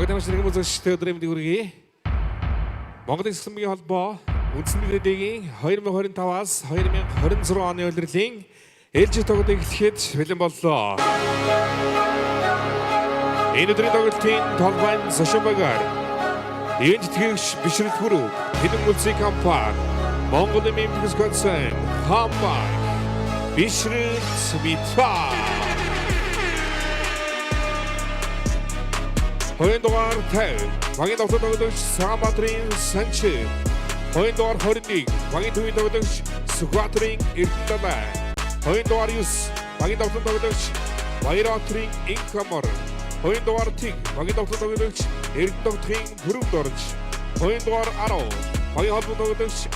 Багтамжны музыкчтэй өдрийн мэндийг хүргэе. Монголын Сүмгийн холбоо үндсэн мэдээллийн 2025-аас 2026 оны улирлын ээлжид тоглолтыг эхлэхэд бэлэн боллоо. Энэ өдрийн тоглолтын толгойн Сошонбагаар энд тэтгэгч бишрэл хүрүү хэдэн музик компани Монголын Мемфис концерн хамбаг бишрэл смитва Хоендугаар тай, багийн давтан тоглогч Самбатрын Санчи. Хоендугаар 21, багийн төвийн тоглогч Сүхбаатарын Эрдэнэ. Хоендугаар 9, багийн давтан тоглогч Баярбаатарын Инкамар. Хоендугаар 10, багийн давтан тоглогч Эрдэнэтийн Бүрөвдорж. Хоендугаар 10, багийн холбоо тоглогч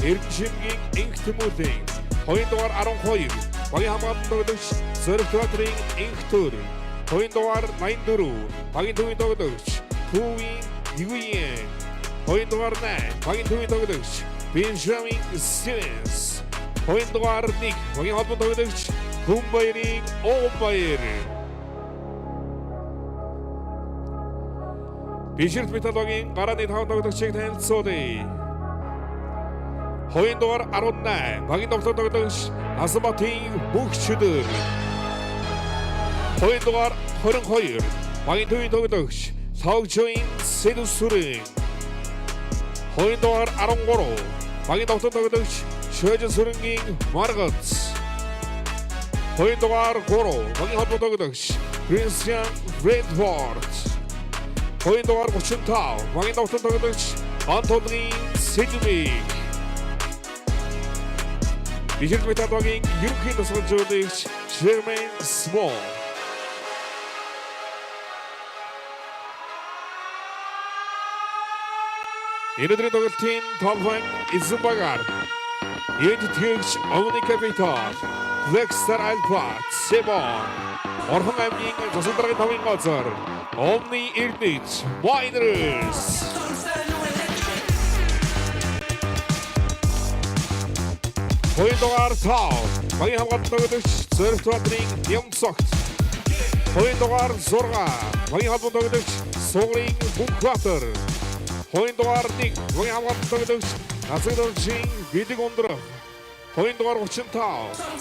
Эрдэнэшингийн Инх Тэмүүлийн. Хоендугаар 12, багийн хамгаалалт тоглогч Зоригтбаатарын Инх Төр. Хоендугаар 84, багийн төвийн тоглогч Төвийн Юйен. Хоендугаар 8, багийн төвийн тоглогч Бенжамин Стивенс. Хоендугаар 1, багийн холбоо тоглогч Хүмбаярын Обаяр. Бишрэл металлогийн гарааны 5 тоглогчийг танилцуулъя. Хоендугаар 18, багийн давтан тоглогч Асамбатын Бүгчдэр. Хоендугаар 22, багийн төвийн тоглогч Логжоин Сэдүсүрэн. Хоендугаар 13, багийн давтан тоглогч Шөөжин Сүрэнгийн Маргац. Хоендугаар 3, багийн холбоо тоглогч Кристиан Редфорд. Хоендугаар 35, багийн давтан тоглогч Антонин Сэдүмиг. Бишрэл металлогийн ерөнхий тасгалжуулагч Jermaine Small. Энэ өдрийн тоглолтын толгойн Изумбагаар энд тэтгэгч Омни Капитал, Лексер Альпат, Себон, Орхон аймгийн засаг даргын тавын газар Омни Эрдэнэт Майнерс. Хоендугаар 5, багийн хамгаалалт тоглогч Зоригтбаатарын Ямцогт. Хоендугаар 6, багийн холбоо тоглогч Суурын Бүхбаатар. Хоендугаар 1, багийн хамгаалалт тоглогч Насагдоржийн Бидэг Ундрах. Хоендугаар 35,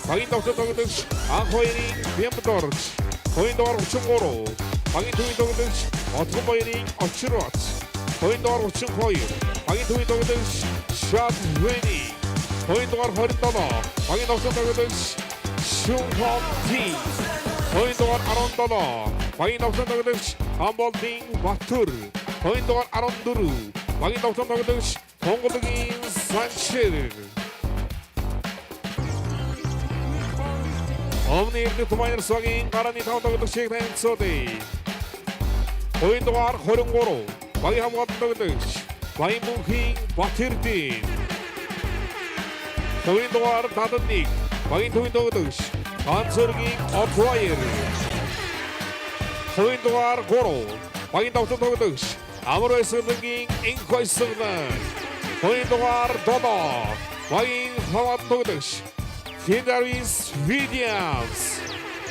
багийн давтан тоглогч Анхбаярын Бямдорж. Хоендугаар 33, багийн төвийн тоглогч Отгонбаярын Очрот. Хоендугаар 32, багийн төвийн тоглогч Шадвэни. Хоендугаар 27, багийн давтан тоглогч Шунхон Ти. Хоендугаар 17, багийн давтан тоглогч Амболдын Батүр. Хоендугаар 14, багийн давтан тоглогч Монголын Санчир. Омни Эрдэнэт Майнерс багийн гарааны 5 тоглогчийг танилцуулъя. Хоендугаар 23, багийн хамгаалалт тоглогч Баянмөнхийн Батэрдин. Хоендугаар 71, багийн төвийн тоглогч Ганцөргийн Отваяр. Хоендугаар 3, багийн давтан тоглогч Амар Баясгалангийн Инх Баясгалан. Хоендугаар 7, багийн хамгаалалт тоглогч Финдарвис Williams.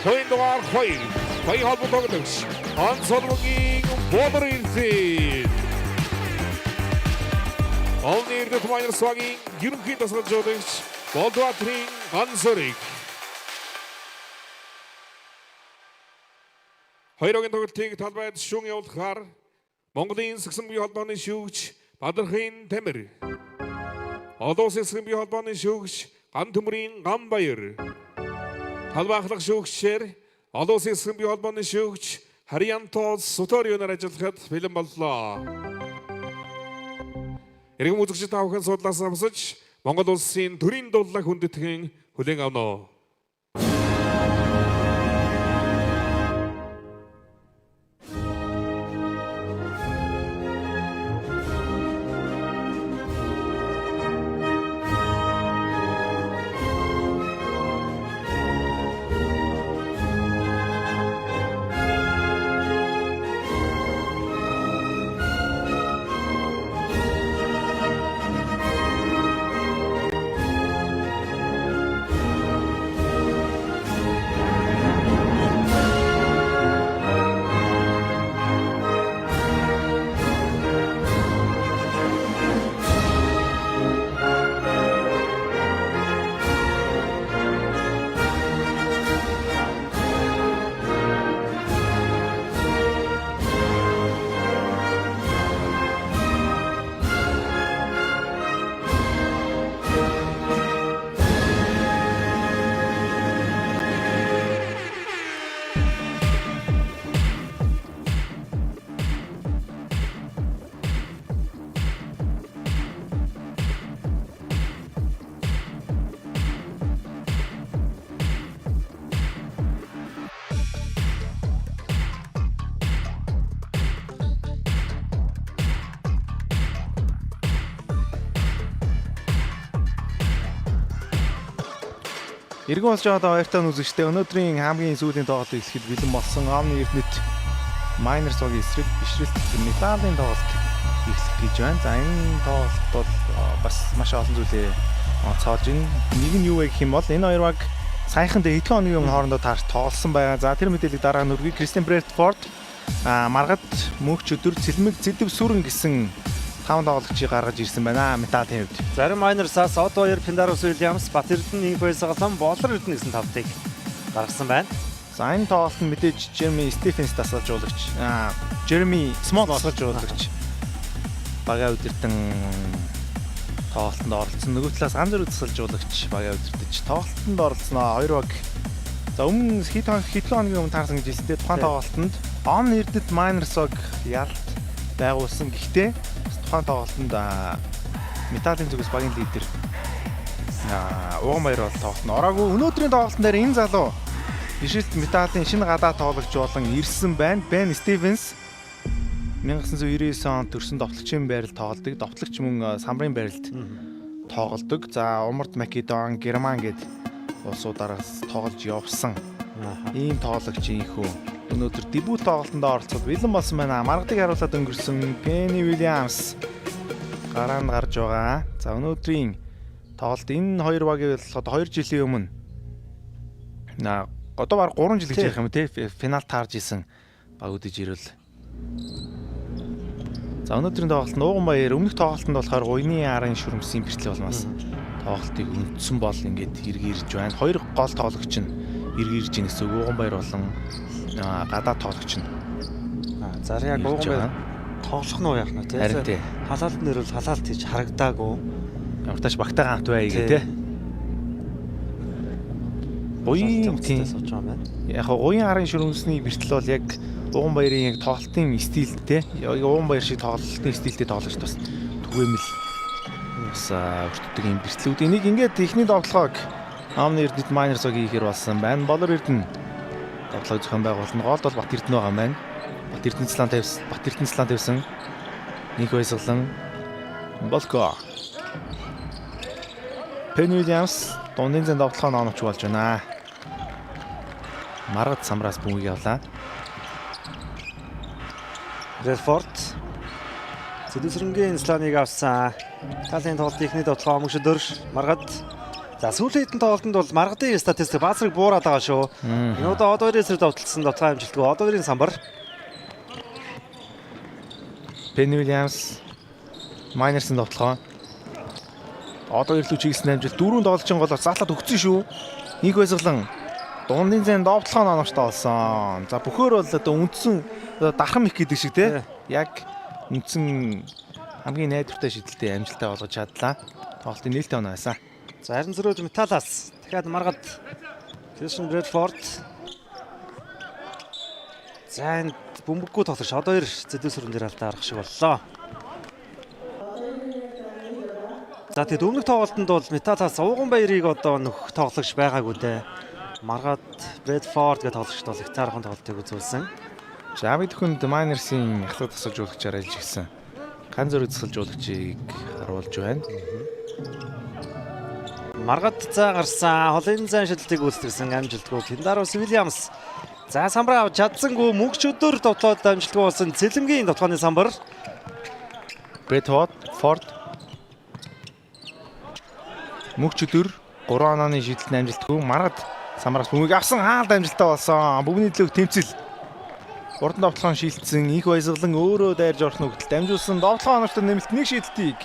Хоендугаар 2, багийн холбоо тоглогч Ансолмгийн Бодор Ирфин. Омни Эрдэнэт Майнерс багийн ерөнхий тасгалжуулагч Болдбаатарын Ганцөрийг. Хоёрын тоглолтыг талбайд шүүн явуулахаар Монголын Сүмгийн холбооны шүүгч Бадархын Тамир, Олон улсын Сүмгийн холбооны шүүгч Ган Төмрийн Ганбаяр, талбай ахлах шүүгчээр Олон улсын Сүмгийн холбооны шүүгч Харьянто Суторионоор ажиллахад бэлэн боллоо. Иргэн үзэгчид тавхан судлаас амсаж Монгол улсын төрийн дууллаг хүндэтгэн хүлээн авно. Иргэн болж байгаа баяртай үзэгчтэй өнөөдрийн хамгийн сүүлийн тоглолтыг эхлэхэд бэлэн болсон Omni Эрдэнэт Miners-ийн эсрэг бишрэлт металлын тоглолт эхлэх гэж байна. За энэ тоглолт бол бас маш олон зүйлээ онцоолж байна. Нэг нь юу вэ гэх юм бол энэ хоёр баг саяхан дээр хэдхэн хоногийн өмнө хоорондоо таарч тоглосон байгаа. За тэр мэдээллийг дараа нь үргэлж Кристиан Брэдфорд маргад мөнх өдөр цэлмэг зэдэв сүрэн гэсэн 5 тоглогчийг гаргаж ирсэн байна. Металлын хувьд. Зарим Miners-аас одоо 2 Pendarus Williams, Батэрдэн Инфэс галан Болор Эрдэнэ гэсэн тавтыг гаргасан байна. За энэ тоглолт нь мэдээж Jeremy Stephens тасалжуулагч. Jeremy Small тасалжуулагч. Бага удирдан тоглолтод оролцсон. Нөгөө талаас ганц зэрэг тасалжуулагч бага удирдах тоглолтод оролцсноо. Хоёр баг. За өмнө хэдхэн хоногийн өмнө таарсан гэж хэлсэн. Тухайн тоглолтод Omni Эрдэнэт Miners-ыг ялалт байгуулсан. Гэхдээ тухайн тоглолтод металлын зүгээс багийн лидер Уган Баяр бол тоглолтод ороогүй. Өнөөдрийн тоглолтын дээр энэ залуу бишрэлт металлын шинэ гадаа тоглогч болон ирсэн байна. Ben Stevens 1999 онд төрсэн довтлогчийн байрал тоглодог. Довтлогч мөн самбарын байралд тоглодог. За Умард Македон, Герман гээд улсуудаас тоглож явсан. Ийм тоглогчийн хөө өнөөдөр дебют тоглолтод оролцоод бэлэн болсон байна. Маргадыг харуулад өнгөрсөн Penny Williams гараа нь гарч байгаа. За өнөөдрийн тоглолт энэ хоёр багийн одоо 2 жилийн өмнө одоо баг 3 жил гэж ярих юм те финал таарж исэн баг үдэж ирвэл. За өнөөдрийн тоглолт нь Уган Баяр өмнөх тоглолтод болохоор Гуйны арын шүрмсийн бэртлээ болмаас тоглолтыг үндсэн бол ингээд эргэрж байна. Хоёр гол тоглогч нь эргэрж ийн гэсэн Уган Баяр болон гадаа тоглогч нь. За яг Уган Баяр тоглох нь уу яах нь те. Халаалт нэр бол халаалт хийж харагдаагүй. Ямар тач багтайгаа хамт бай гээ те. Гуйн тийм сууж байгаа байна. Яг Гуйн арын шүрмсний бэртэл бол яг Уган Баярын яг тоглолтын стилтэй. Яг Уган Баяр шиг тоглолтын стилтэй тоглож бас түгээмэл бас өртдөг юм бэртлүүд. Энийг ингээд ихний тоглоог Omni Эрдэнэт Miners-ыг хийхээр болсон байна. Болор Эрдэнэ тоглоог зохион байгуулсан. Гол бол Батэрдэн байгаа маань. Батэрдэн Слан тавьсан. Нэг байсгалан Болко. Penny Williams дундын зэн тоглохоо оновч болж байна. Маргад самраас бүмийг явлаа. Брэдфорд Сэдвсрэнгийн Сланыг авсан. Талын тоглолт ихний тоглоом мөш өдөр маргад. За сүүлийн хэдэн тоглолтод бол маргадын статистик баасрыг буураад байгаа шүү. Энэ удаа одоо 2 эсрэг довтлсон дотлоо амжилтгүй. Одоо 2-ын самбар. Penny Williams Miners-ын тоглоом. Одоо ирлүү чиглэсэн амжилт 4 тоглолчин голоор заалаад өгсөн шүү. Нэг байсгалан дундын зэн довтлохоо оновчтой болсон. За бөхөр бол одоо үндсэн дархан их гэдэг шиг те. Яг үндсэн хамгийн найдвартай шидэлтэй амжилтаа болгож чадлаа. Тоглолтын нээлттэй оноо байсан. За харин зөрөөж металлаас дахиад маргад Кристиан Брэдфорд. За энэ бөмбөггүй тоглож одоо 2 зэдэв сүрэн дээр алдаа арах шиг боллоо. За тэгээд өмнөх тоглолтод бол металлаас Уган Баярыг одоо нөх тоглогч байгаагүй дээ. Маргад Брэдфорд гэдэг тоглогчд бол их таархан тоглолтыг үзүүлсэн. За бид хүнд Miners-ийн ахлах тасалжуулагчаар ажиллаж гисэн. Ганц зөрөг тасалжуулагчийг харуулж байна. Маргад цаа гарсан холын зан шидэлтийг үүсгэсэн амжилтгүй Pendarus Williams. За самбар авч чадсангүй мөнх өдөр тоглоод амжилтгүй болсон Цэлэмгийн тоглооны самбар. Брэдфорд мөнх өдөр 3 онооны шидэлтний амжилтгүй маргад самараас бүмийг авсан хаалт амжилттай болсон. Бүгний төлөв тэмцэл. Урд довтлогоо шилжсэн их байсгалан өөрөө дайрж орох нүгтэл дамжуулсан довтлогоо оновчтой нэмэлт нэг шидэлтийг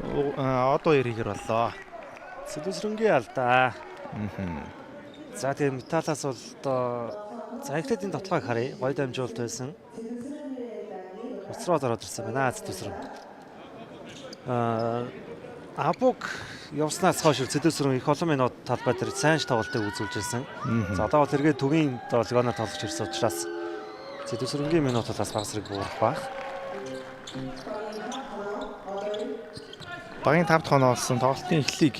одоо ярихэр боллоо. Сэдвсрэнгийн алдаа. За тийм металлаас бол одоо за эхлээд энэ довтлогыг харъя. Гоё дамжуулалт байсан. Хоцроод ороод ирсэн байна Сэдвсрэн. Абуг явснаас хойш Сэдвсрэн их олон минут талбай дээр сайн тоглолтыг үзүүлж ирсэн. За одоо бол тэргээ төвийн лигоноор тоглож ирсэн учраас Сэдвсрэнгийн минут талаас багсрыг буурах баг. Багийн 5 дахь оноо болсон тоглолтын эхлэлийг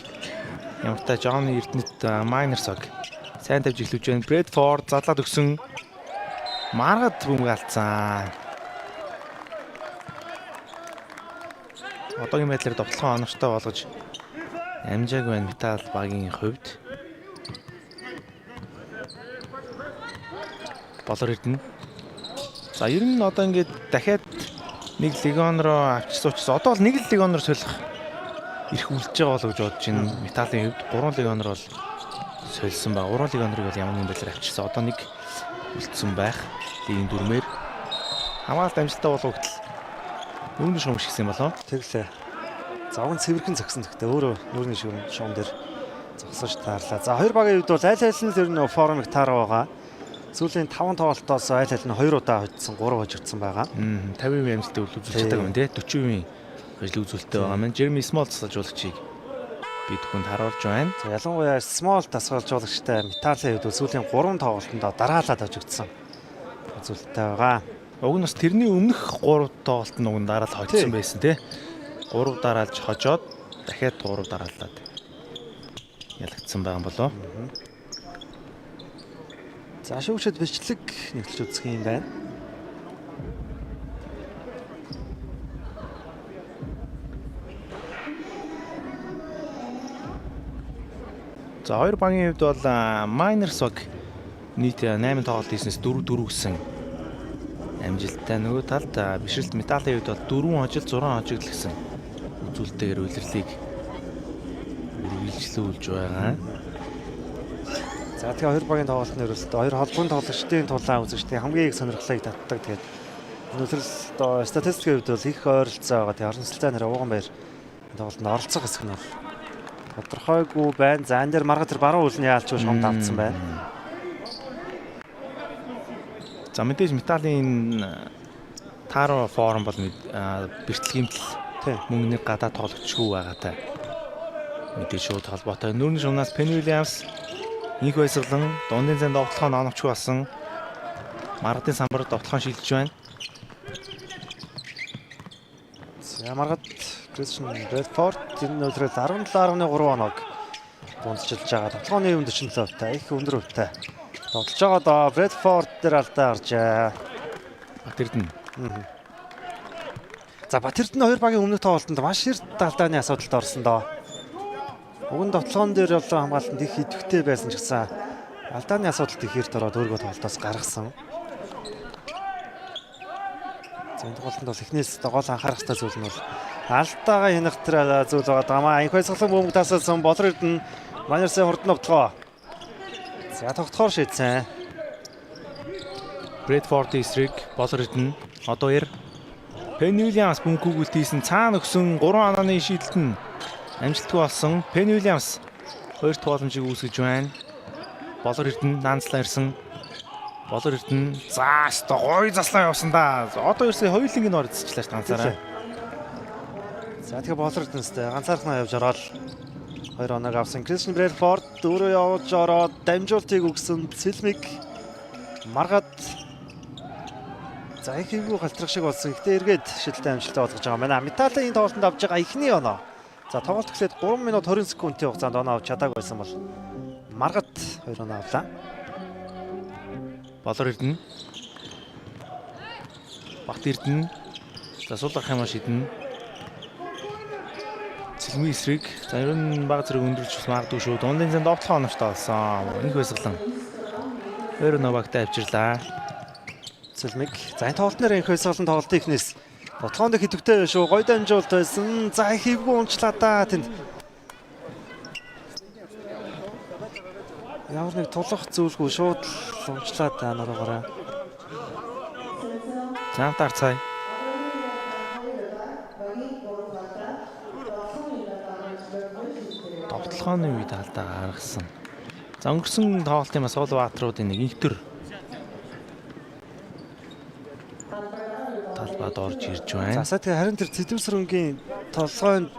ямартай Omni Эрдэнэт Miners-ыг сайн тавьж эхлүүлж байна. Брэдфорд задлаад өгсөн. Маргад бүмг алдсан. Одоогийн байдлаар довтлогоо оновчтой болгож амжааг байна металл багийн хувьд. Болор Эрдэнэ. За ер нь одоо ингээд дахиад нэг легион руу авч суучсан. Одоо бол нэг л легион руу солих ирэх үлдэж байгаа болов гэж бодож байна. Металлын хувьд 3 легион руу бол солисон ба 3 легионерыг бол ямар нэгэн байдлаар авчирсан. Одоо нэг үлдсэн байх. Лигийн дүрмээр хамгаалалт амжилттай болгогдол. Нүүрний шугам шигсэн болоо. Тэглээ. Завган цэвэрхэн зогсон гэхдээ өөрөө нүүрний шугам дээр зогсож таарлаа. За хоёр багийн хувьд бол аль аль нь тэр нөө формыг таараа байгаа. Сүүлийн 5 тоглолтоос аль аль нь 2 удаа хоцсон, 3 хожигдсан байгаа. 50% амжилттай үзүүлж чаддаг юм тий. 40% ажил үзүүлэлттэй байгаа маань Jeremy Small тасгалжуулагчийг бид хүнд харуулж байна. За ялангуяа Small тасгалжуулагчтай Металлын хувьд сүүлийн 3 тоглолтонд дараалаад хожигдсан үзүүлэлттэй байгаа. Уг нь бас тэрний өмнөх 3 тоглолт нь уг нь дараал хожсон байсан тий. 3 дараалж хожоод дахиад 3 дараалаад ялагдсан байгаа болоо. За шүүгчд бичлэг нэвтэлж үзэх юм байна. За хоёр багийн хувьд бол Miners-ог нийт 8 тоглолт хийснээс 4-4 гэсэн амжилттай. Нөгөө талд бишрэлт Металлын хувьд бол 4 хожил 6 хожигдол гэсэн үзүүлэлтээр улирлыг үргэлжлүүлж байгаа. За тэгээ хоёр багийн тоглолтын өрөөсөд хоёр холбооны тоглогчдын тулаан үзэгчдийн хамгийн их сонирхлыг татдаг. Тэгээд өнөөдөр л статистикийн хувьд бол их ойролцоо байгаа. Тэгээ орон сэлцээ нэр Ууганбаяр тоглолтод оролцох хэсэг нь бол тодорхойгүй байна. За энэ дээр марга тэр баруун үлний яалч шомд автсан байна. За мэдээж Металлын Таро форм бол бэртлэгэмтэл мөн нэг гадаа тоглогчгүй байгаатай. Мэдээж шууд холбоотой. Нүүрний шунаас Penny Williams нэг байсгалан дундын зам довтлохоо оновчгүй болсон. Маргадын самбар довтлохоо шилжиж байна. За маргад Christian Redford энэ өдрөд 17.3 оног дундчилж байгаа. Довтлооны өмнө 47%-тай их өндөр хувьтай. Довтлж байгаа Redford дээр алдаа гарчаа. Батэрдэн. За Батэрдэн хоёр багийн өмнөх тоглолтод маш их далдааны асуудалд орсон доо. Уг нь довтлоон дээр бол хамгаалтанд их идэвхтэй байсан ч гэсэн алдааны асуудалд их эрт ороод өөргөө тоглолтоос гаргасан. За энэ тоглолтод бол эхнээс гол анхаарах ёстой зүйл нь бол алдаагаа хянах тэр зүйл байгаа даа. Анх байсгалан бөмбөг тасалсан Болор Эрдэнэ Miners-ийн хурдан автгоо. За тогтохоор шийдсэн. Bradford эсрэг Болор Эрдэнэ одоо Penny Williams бөмбөгөөлт хийсэн цаана өгсөн 3 ононы шийдэлт нь амжилтгүй болсон. Penny Williams хоёр тууламжийг үүсгэж байна. Болор Эрдэнэ наанцлаа ирсэн. Болор Эрдэнэ заастаа гоё заслаа явсан да. Одоо ерөөсөө хоёулынгийн орцчлаа ганцаараа. За тэгээ Болор Эрдэнэстэй ганцаархнаа явж ороод 2 оног авсан. Christian Bradford өөрөө явж ороод дамжуултыг өгсөн. Сэлмиг маргад за их хэвгүй халтрах шиг болсон. Гэхдээ эргээд шидэлтэй амжилттай болгож байгаа байна. Металлын энэ тоглолтод авж байгаа эхний оноо. За тоглолт эхлээд 3 минут 20 секундын хугацаанд оноо авч чадаагүй байсан бол маргад 2 оноо авлаа. Болор Эрдэнэ. Бат Эрдэнэ. За суулгах юм шиднэ. Цэлмийн эсрэг. За ер нь баг зэрэг өндөрч магадгүй шүү. Дундын зам довтлох оновчтой болсон. Энх байсгалан. Өөр новагтай авчирлаа. Цэлмиг. За энэ тоглолт нэр энх байсгалан тоглолтын эхнээс Дотлоонд их идэвхтэй шүү. Гоё дамжуулт байсан. За хийвгүй унчлаа да тэнд. Ямар нэг тулах зүйлгүй шууд унчлаа да наруугаараа. Замтар цай. Довтлооны үед алдаа гаргасан. За өнгөрсөн тоглолтын бас Улаанбаатаруудын нэг интер талбад орж ирж байна. За тэгээ харин тэр Цэдвсрэнгийн толгойд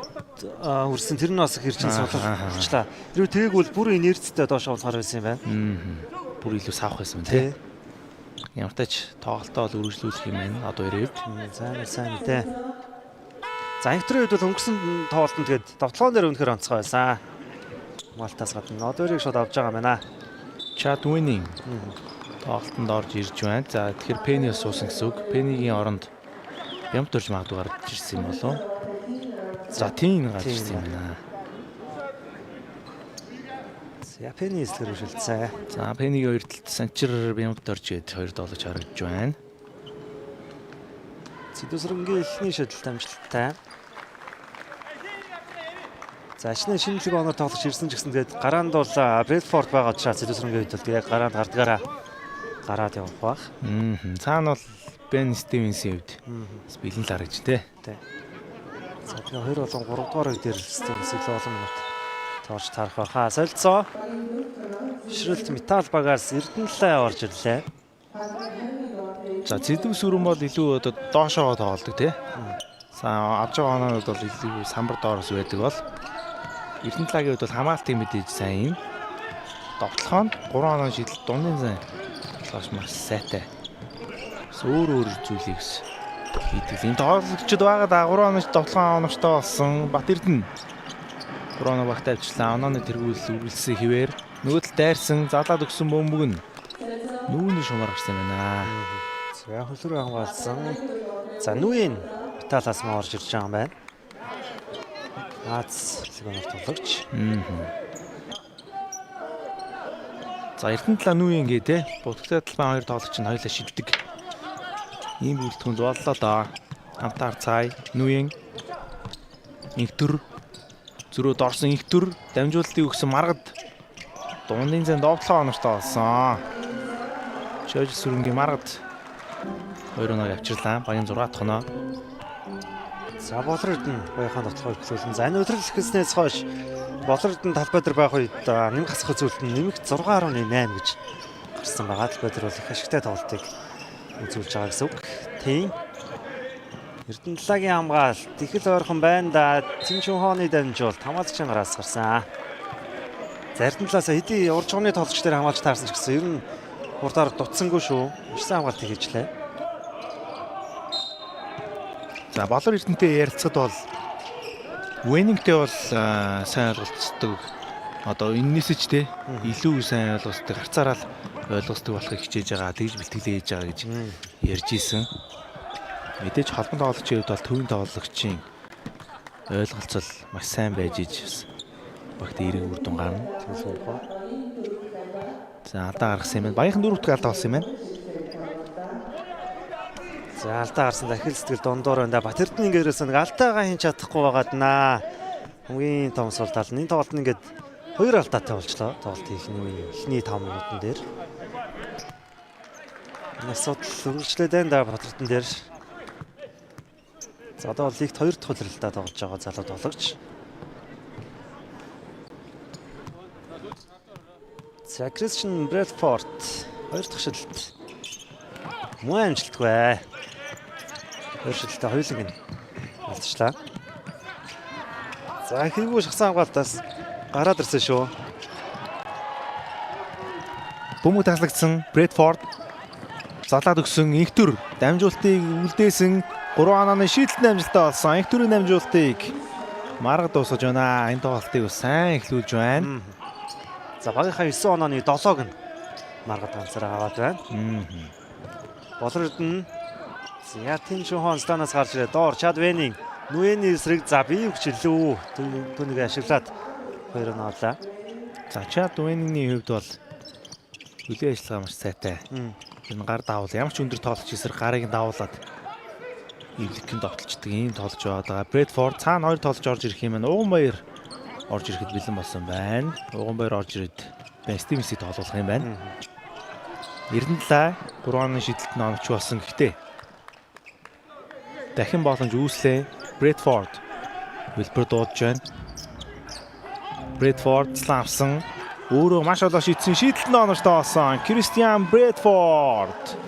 хүрсэн тэр нь бас их ирж суулгаачлаа. Тэрүү тээгүүл бүр инерцтэй доош олохоор байсан юм байна. Бүр илүү савх байсан тийм. Ямар ч тач тоглолтоо бол үргэлжлүүлэх юм байна. Одоо ирээд. Сайн мэдээ. За инхтрийн үед бол өнгөрсөн тоглолтод тэгээд довтлоон дээр өнөхөр онцгой байсан. Малтаас гадна одоо ирийг шууд авч байгаа юм байна. Chad winning. Тоглолтод орж ирж байна. За тэгэхээр Penny суусан гэсэн үг. Penny-гийн оронд Бямт төрж магадгүй гарч ирсэн юм болов. За тийм гарч ирсэн юм байна. За Пенни эслэр үргэлжлүүлсэн. За Пеннигийн хоёр талд Санчир бямд орж гээд 2 тоглож харагдж байна. Сэдвсрэнгийн эхний шийдэлт амжилттай. За ажны шинэлэг оноор тоглож ирсэн ч гэсэн тэгээд гараанд бол Брэдфорд байгаа учраас Сэдвсрэнгийн хувьд бол яг гараанд гардгаараа гараад явах бах. Цаана бол Бен Стивенсийн хувьд бэлэн л харагч тий. За тэгээ 2 болон 3 дугаар үед Стивенс илүү олон минут тоож тарах байхаа. Солилцоо. Шрэлт металл багаас Эрдэнэлээ орж ирлээ. За Зэдвс өрөн бол илүү одоо доошоо тоглодог тий. За авж байгаа оноонууд бол илүү самбар доороос байдаг бол Эрдэнэлийн хувьд бол хамгаалтын мэдээж сайн юм. Довтлохоонд 3 оноо шидэл дундын зан тоглож маш сайтай. Өөр зүйлийг хийдэг. Энэ тоглогчид байгаа да 3 онооч довтлохоо оновчтой болсон Бат Эрдэнэ. 3 оноо багтаа авчлаа. Онооны тэргүүл үргэлжсэн хിവэр нөгөөдөл дайрсан залаад өгсөн бөмбөг нь нүүний шумаар гарсан юм байна. За хөлрөө хамгаалсан. За Нүен металлаас маа орж ирж байгаа юм байна. Наац лигонор тоглогч. За Эрдэнэ Нүен гээ те. Будагтай талбай хоёр тоглогч нь хоёулаа шилдэг. Ийм бүрэлдэхүүн боллоо да. Хамтаар цай Нүен инхтөр зөрөө дорсон инхтөр дамжуулалтыг өгсөн маргад дундын зэн довтлоо оновчтой болсон. Шойж сүрэнгийн маргад 2 оноо авчирлаа. Багийн 6 дахь оноо. За Болор Эрдэнэ баяхан дотлохыг хүлээн. За энэ өдрөл эхэлснээс хойш Болор Эрдэнэ талбай дээр байх үед нэмэх хасах зүйлт нь нэмэх 6.8 гэж гарсан байгаа. Талбай дээр бол их ашигтай тоглолтыг үзүүлж байгаа гэсэн үг. Тийм. Эрдэнэлийн хамгаалалт их л ойрхон байна да. Цинчүн хооны дамжуулалт хамгаалагчийн гараас гарсан. За Эрдэнэлээс хэдий урж хооны тоглогч дээр хамгаалж таарсан ч гэсэн ер нь хурдаар дутсангүй шүү. Ирсэн хамгаалтыг хийжлээ. За Болор Эрдэнэтэй ярилцахад бол Венingтэй бол сайн ойлголцдог. Одоо энэс ч те илүү сайн ойлголцдог. Харцаараа л ойлголцдог болохыг хичээж байгаа. Тэгж бэлтгэлээ хийж байгаа гэж ярьж исэн. Мэдээж холбон тоглогчийн хувьд бол төвийн тоглогчийн ойлголцол маш сайн байж иж багт эрэг үр дүн гарна. За алдаа гаргасан юм байна. Баяхан 4 дахь алдаа болсон юм байна. За алдаа гарсан дахил сэтгэл дондоор байна да. Бат Эрдэнэ ингээрээс нэг алдаагаа хийн чадахгүй байгаад наа. Хамгийн том сул тал нь энэ тоглолт нь ингээд 2 алдаатай болчлоо. Тоглолтын эхний 5 минутын дээр. Энэ асуудал үргэлжлээд байна да Бат Эрдэнэ дээр. За одоо лигт 2 дахь удирдалтаа тоглож байгаа залуу тоглогч. За Кристиан Брэдфорд 2 дахь шидэлт. Муу амжилтгүй. 2 шидэлтээ хоёуланг нь алдчихлаа. За хэрэггүй шахсан хамгаалтаас гараад ирсэн шүү. Бөмбөг таслагдсан Брэдфорд залаад өгсөн инхтөр дамжуулалтыг үлдээсэн 3 онооны шийдэлтний амжилттай болсон. Инхтөрийн дамжуулалтыг марга дуусгаж байна. Энэ тоглолтыг сайн эхлүүлж байна. За багийнхаа 9 онооны 7-г нь маргад ганцаараа аваад байна. Болор Эрдэнэ за Цинчүн хоон станаас гарч ирээ. Доор Чад Венинг Нүений эсрэг за бие хүчлээ. Түүнийг ашиглаад 2 оноо авлаа. За Чад Венингийн хувьд бол хүлээн ажиллагаа маш сайтай. Энэ гар давал ямар ч өндөр тоглогч эсрэг гарыг давуулаад эвлэхэн довтолчдөг ийм тоглож байгаа. Брэдфорд цаана 2 тоглож орж ирэх юм байна. Уганбаяр орж ирэхэд бэлэн болсон байна. Уганбаяр орж ирээд Бен Стивенсийг тоглуулах юм байна. Эрдэнэ 3 оны шидэлт нь оновч болсон. Гэхдээ дахин боломж үүслээ. Брэдфорд хэлбэр дуудаж байна. Брэдфорд авсан. Өөрөө маш олон шийдсэн. Шийдэлт нь оновчтой болсон. Кристиан Брэдфорд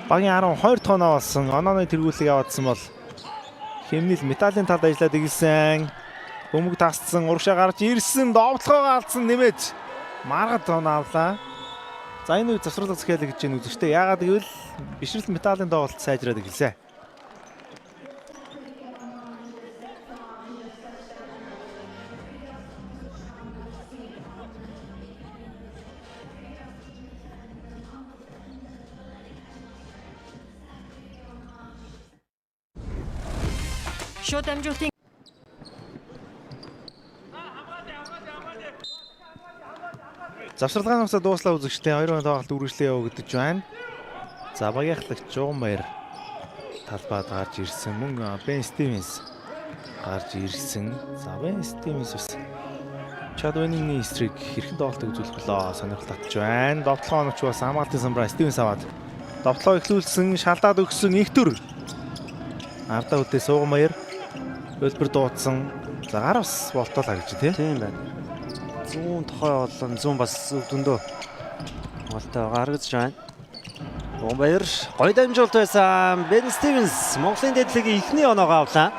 багийн 12 дахь оноо болсон. Онооны тэргүүлийг аваадсан бол хэмнэл металлын талд ажиллаад игэлсэн. Бөмбөг тасцсан, урагшаа гарч ирсэн, довтлогоо алдсан нэмээд маргад оноо авлаа. За энэ үед засварлаг захиалга гэж байна үзэгчтэй. Яагаад гэвэл бишрэлт металлын тоглолт сайжраад игэлээ. Шууд амжуултын Завсралгааны хугацаа дууслаа үзэгчтэй 2 тоглолт үргэлжлээ явагдаж байна. За багийнхлагч Жуганбаяр талбайд гарч ирсэн. Мөн Бен Стивенс гарч ирсэн. За Бен Стивенс бас Чадвины стрик хэрхэн тоглолтыг үзүүлэх болоо сонирхол татж байна. Довтлогоо оногч бас хамгаалтын самбраа Стивенс аваад довтлогоо эхлүүлсэн, шалдаад өгсөн их төр. Ардаа үдээ Сууганбаяр хөлбөр дуудсан. За гар бас болтол харагдчих Тийм байна. 100 тохой болон 100 бас өвдөндөө болтой гаргаж байна. Сууганбаяр гоё дамжуулт байсан. Бен Стивенс Монголын дэдлэгийн эхний оноогоо авлаа.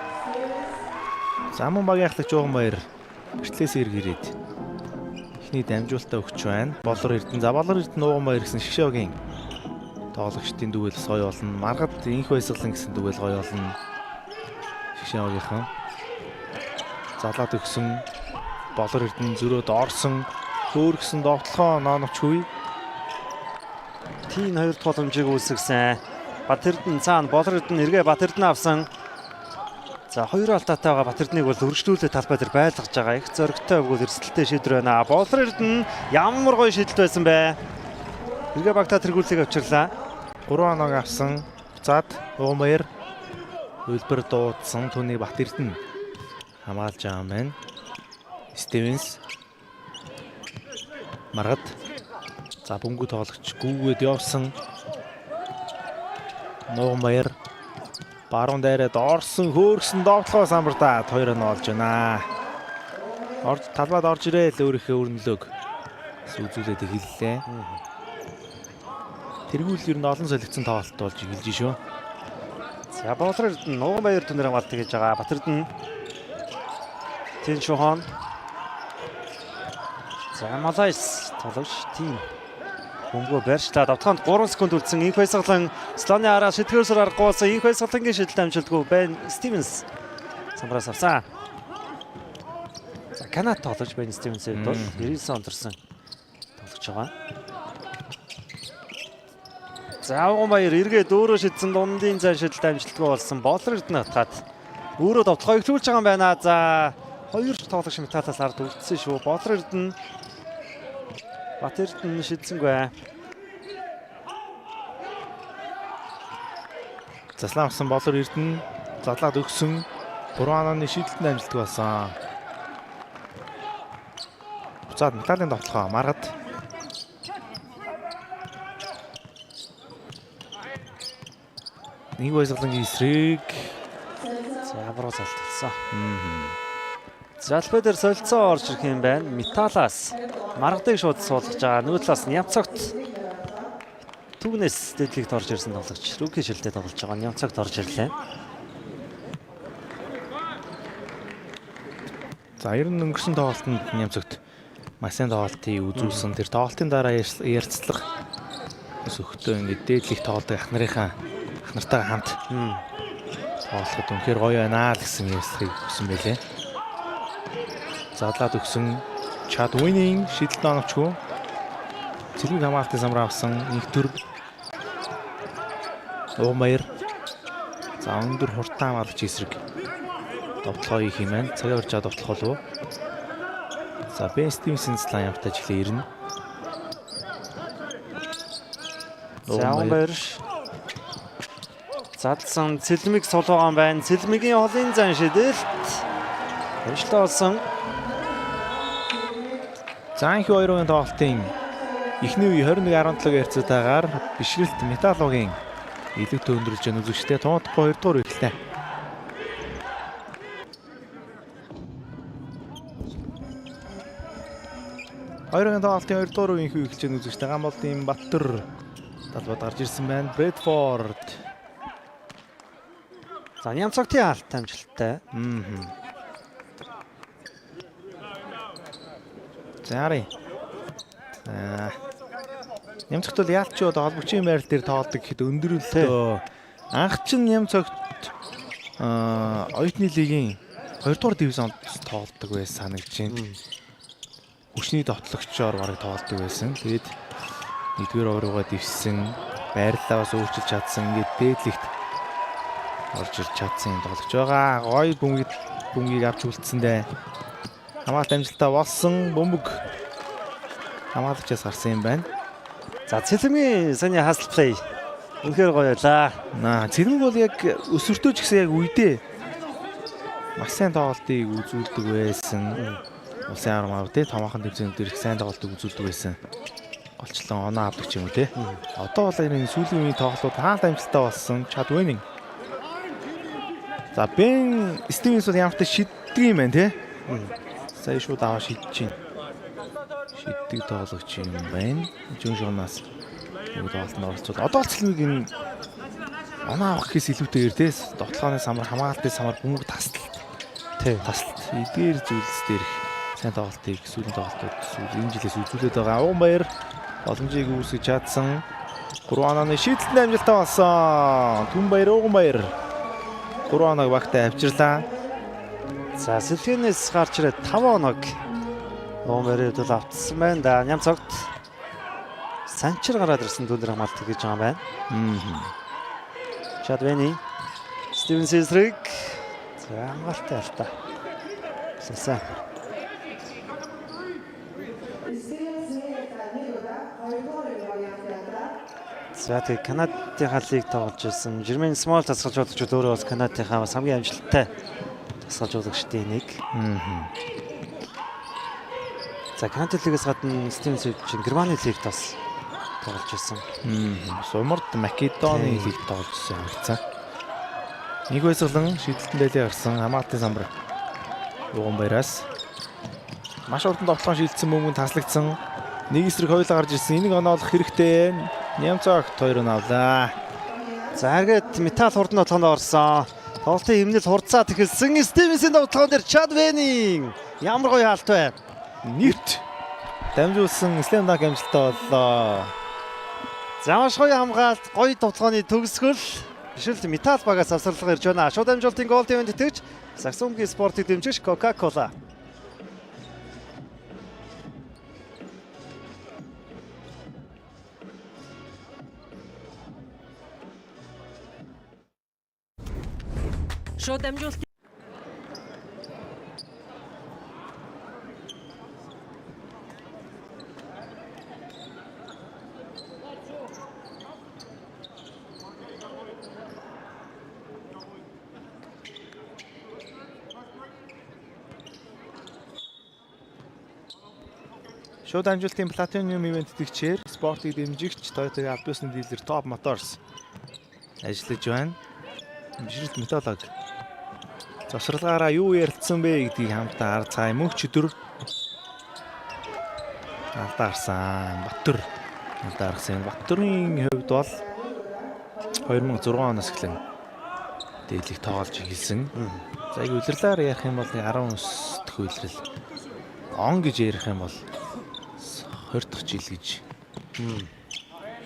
За мөн багийнхлагч Жуганбаяр бичлээс эргэрээд эхний дамжуултаа өгч байна. Болор Эрдэнэ. За Болор Эрдэнэ Нууганбаяр гэсэн Шгшөөгийн тоглогчдын дүгэл гоё болно. Маргад инх баясгалан гэсэн дүгэл гоё болно. Шгшөөгийнхэн залаад өгсөн Болор Эрдэнэ зөрөөд орсон хөөргсөн довтлогоо ноновч хүй. Тийм хоёр дахь боломжийг үүсгэсэн. Батэрдэн цаана Болор Эрдэнэ эргээ Батэрдэн авсан. За хоёр алтаатайгаа Батэрднийг бол өргөжлүүлээ талбай дээр байлгаж байгаа. Их зөрөгтэй өгвөл эрсдэлтэй шийдвэр байна. Болор Эрдэнэ ямар гоё шийдэлт байсан бэ? Эргээ багтаа тэргүүлсийг авчирлаа. 3 оног авсан. Буцаад Нууганбаяр хөлбөр дуудсан. Түүнийг Батэрдэн хамгаалж байгаа юм байна. Стивенс Маргад. За бөмбөг тоглогч гүүгээд явсан. Нууганбаяр баруун дайраад орсон хөөргсөн довтлогоо самбартаад 2 нь олж байна. Талбайд орж ирээл өөрийнхөө өрнөлөөг үзүүлээд эхэллээ. Тэргүүл ер нь олон солигдсон тоглолт болж эхэлж шүү. За Болор Эрдэнэ Нууганбаяр түнээр хамгаалт хийж байгаа. Батэрдэн Тин Шухан. За Малайс тоглож тийм бөмбөгөө барьчлаа. Давтаханд 3 секунд үлдсэн. Инх баясгалан Слоны араа шитгэрсээр аргуулсан. Инх баясгалангийн шидэлт амжилтгүй Бен Стивенс самбраас авсан. За Канад тоглож Бен Стивенсэд бол 99 онд төрсэн тоглож байгаа. За Нууганбаяр эргээд өөрөө шидсэн дундын зай шидэлт амжилтгүй болсон. Болор Эрдэнэ хатгаад өөрөө довтлогоо эхлүүлж байгаа юм байна. За хоёр тоглогч металаас ард үлдсэн шүү. Болор Эрдэнэ Батэрдэн шидсэнгүй. Заслан авсан Болор Эрдэнэ залаад өгсөн 3 онооны шийдэлтэн амжилттай болсон. Буцаад металлын довтлогоо Маргад. Нэг баясгалангийн эсрэг. За аврал залталсан. Залбай дээр солилцоо орж ирэх юм байна. Металлаас Маргадыг шууд суулгаж байгаа. Нөгөө талаас Нямцогт түүнээс дэдлэгт орж ирсэн тоглогч рүүки шилдэ тоглож байгаа. Нямцогт орж ирлээ. За ер нь өнгөрсөн тоглолтод Нямцогт маш сайн тоглолтыг үзүүлсэн. Тэр тоглолтын дараа ярилцлага өсөختөө ингээд дээдлэх тоглолтыг ах нартайгаа хамт тоглоход үнэхээр гоё байна л гэсэн ярилцлагыг өгсөн байлээ. Задлаад өгсөн Чадвинийн шидэлт оновчгүй. Цэрэг хамгаалтын самбар авсан инх төр. Нууганбаяр. За өндөр хурдан хамгаалагч эсрэг довтлогоо хийх юм байна. Цагаа барьж байгаа довтлох болов уу? За Бен Стивенсийн цалан явтаж эхлэе ирнэ. Нууганбаяр задлсан цэлмиг сулуугаан байна. Цэлмигийн холын зан шидэлт хэмжлээ болсон. За анх 2-ын тоглолтын эхний үе 21-17 ярцтайгаар бишрэлт металлогийн илүүтэй өндөрлж байгаа үзэгчтэй тунгаахгүй 2 дугаар эхэллээ. Хоёрын тоглолтын 2 дугаар үеийн хүү эхэлж байгаа үзэгчтэй Гамболдын Баттар талбайд гарч ирсэн байна. Брэдфорд. За Нямцогтын алт амжилттай. Заари. Нямцогт бол яалтчууд холбогчийн байрал дээр тоглодог гэхэд өндөрлөлтөө анх чинь Нямцогт оюутны лигийн 2 дугаар дивизионд тоглодог байсан санагдаж байна. Хүчний довтлогчоор бараг тоглодог байсан. Тэгээд 1-р оврогоо дэвссэн, байрлалаа бас өөрчилж чадсан. Ингээд дээдлэгт орж ирж чадсан тоглож байгаа. Гой бөмбөгийг авч үлдсэндээ хамгаалт амжилттай болсон. Бөмбөг хамгаалагчаас гарсан юм байна. За Цэлмгийн саний хасл плей. Үнэхээр гоё байлаа. Цэлмэг бол яг өсвөртөө ч гэсэн яг үедээ маш сайн тоглолтыг үзүүлдэг байсан. Улсын армаар тий томоохон тэмцээнүүд их сайн тоглолтыг үзүүлдэг байсан. Голчлон оноо авдаг ч юм уу тий. Одоо бол энэ сүүлийн үеийн тоглолтууд хаалт амжилттай болсон. Чад Вэнинг. За Бен Стивенс бол ямартай шиддэг юм байна тий. Сая шууд аваа шидэж байна. Шиддэг тоглогч юм байна. Жун шунаас нэг тоглолтод оролцоод одоо л Цэлмэг энэ оноо авах гэхээс илүүтэйгээр тий тоглооны самар хамгаалтын самар бөмбөг тасалт эдгээр зүйлс дээрх сайн тоглолтыг сүүлийн тоглолтууд энэ жилээс үзүүлээд байгаа. Уганбаяр боломжийг үүсгэж чадсан. 3 онооны шийдэлтэн амжилттай болсон. Түнбаяр Уганбаяр 3 оноог багтаа авчирлаа. За Сэлгэнээс гарч ирээд 5 оног Уганбаярд бол автсан байна да. Нямцогт санчир гараад ирсэн дүүлэр хамгаалт гэж байгаа юм байна. Чад Вэнинг Стивен Сесрик за хамгаалтай алдаа. Сайн. За тэг Канадын халыг тоглож ирсэн. Жермен Смол тасгалж удагч өөрөө бас Канадынхаа бас хамгийн амжилттай тасгалж удагчдын нэг. За Канадын лигээс гадна Стивен Сесрик Германы лигт бас тоглож ирсэн. Сумарт Македоны лиг тоглож ирсэн харилцаа. Нэг байсгалан шийдэлтэн дээлээ гарсан хамгаалтын самбар Уганбаяраас маш урдан тоглоом шилжсэн мөнгөнд таслагдсан. Нэг эсрэг хоёулаа гарч ирсэн. Энийг оноолох хэрэгтэй. Нямцогт 2 нь авлаа. За эргээд металл хурдан тоглоонд орсон. Тоглолтын хэмнэл хурцаад эхэлсэн. Стивенсийн тоглоом дээр Чад Вэнинг ямар гоё хаалт байна. Нэрт дамжуулсан слэм данк амжилттай боллоо. За маш гоё хамгаалт, гоё тоглооны төгсгөл. Бишрэлт металл багаас авсарлага ирж байна. Шууд амжилтын гол төвөнд итгэж Саксонгийн спортыг дэмжигч Coca-Cola. Шууд амжилт Шууд амжилтын Platinum ивент төгчээр спортыг дэмжигч Toyota автобусны дилер Top Motors ажиллаж байна. Бишрэлт металлог завсралгаараа юу ярилцсан бэ гэдгийг хамтдаа харцгаая. Мөнх өдөр алдаарсан Баттүр алдаарсан. Баттүрийн хувьд бол 2006 оноос эхлэн дээлийг тоглож эхэлсэн. За яг улирлаар ярих юм бол 19 дэх улирал. Он гэж ярих юм бол 20 дахь жил гэж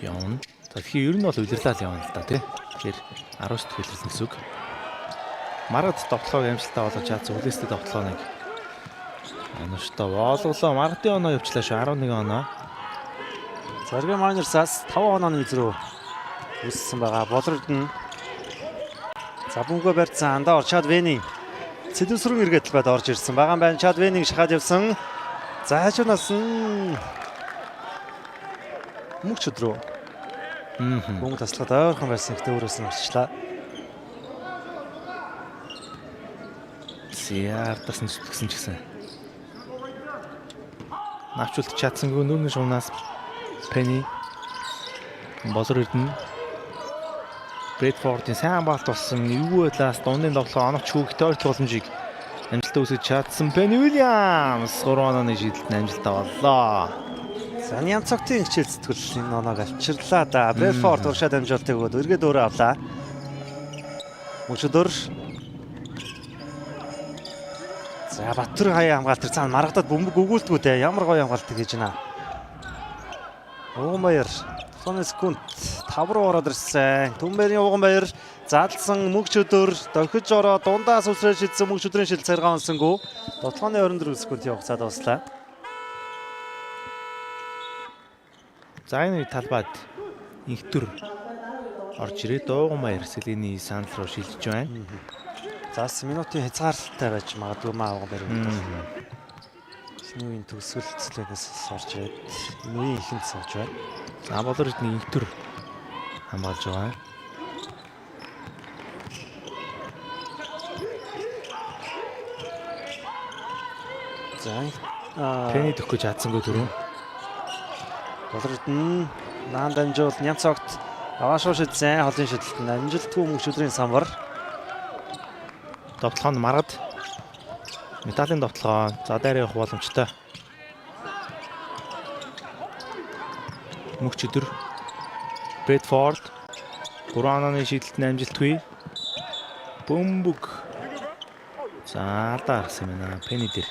явна. За тэгэхээр ер нь бол улирлал явна л да тий. Тэгэхээр 19 дахь улирал гэсэн үг. Марад тоглоог амжилттай болгож чадсан үлээстэй тоглооныг оноштой боолголоо. Марадын оноо явуулчлаа шүү 11 оноо. Зарга Майнерсаас 5 онооны эзрүү үссэн байгаа. Болорд нь Забунго барьсан андаа Чад Вэнинг цэдүсрэн эргээд байд орж ирсэн. Багаан байна Чад Вэнинг шахаад явсан. За хажуунаас нь мөнх өдрөө. Мөнгө таслахад ойрхон байсан ихтэй өөрөөс нь орчлаа. Яардаас нь зүтгэсэн ч гэсэн. Навчулт чадсангүй нүүрний шуунаас Пенни болор ирдэн. Брэдфордын сайн балт болсон эвгүй талаас дундын тоглоо оновч хүүхд тойрт боломжийг амжилттай үсгэж чадсан Пенни Уильямс 3 онооны шийдэлтэн амжилттай боллоо. За Нямцогтын хичээл сэтгүүл энэ оноог авчирлаа да. Брэдфорд уршаад амжилттай өгөөд эргээд өөрөө авлаа. Өчигдөр за Баттүр хаяа хамгаалт цаана маргадад бөмбөг өгүүлтгүү дээ. Ямар гоё хамгаалт хийж байна. Уганбаяр Тонс секунд 5 руу ороод ирсэн. Түнбэрийн Уганбаяр задлсан мөнх өдөр дохиж ороод дундаас үсрээ шидсэн мөнх өдрийн шил царгаа онсонгүй. Дотлооны 24 секундын хугацаанд дуслаа. За энэ талбайд инхтүр орж ирээд Уганбаяр Селиний санал руу шилжиж байна. Заас минутын хязгаарлалтай байж магадгүй маа Уганбаяр. Хинүүийн төгсгөлцлээс орж ирээд Хинүүийн ихэнд сууж байна. За болор эдний интер хамгаалж байгаа. За Пэни төгөж чадсангүй түрүү. болор эдэн наан дамжуул Нямцогт аваашуу шидсэн холын шидэлтэн амжилтгүй мөнгө шүдрийн самбар. Довтлогоо маргад металлын довтлогоо за дээр явах боломжтой. Мөнх өдөр Брэдфорд 3 онооны шидэлтэн амжилтгүй. Бөмбөг. За алдаа гаргасан юм байна. Пэни дээр.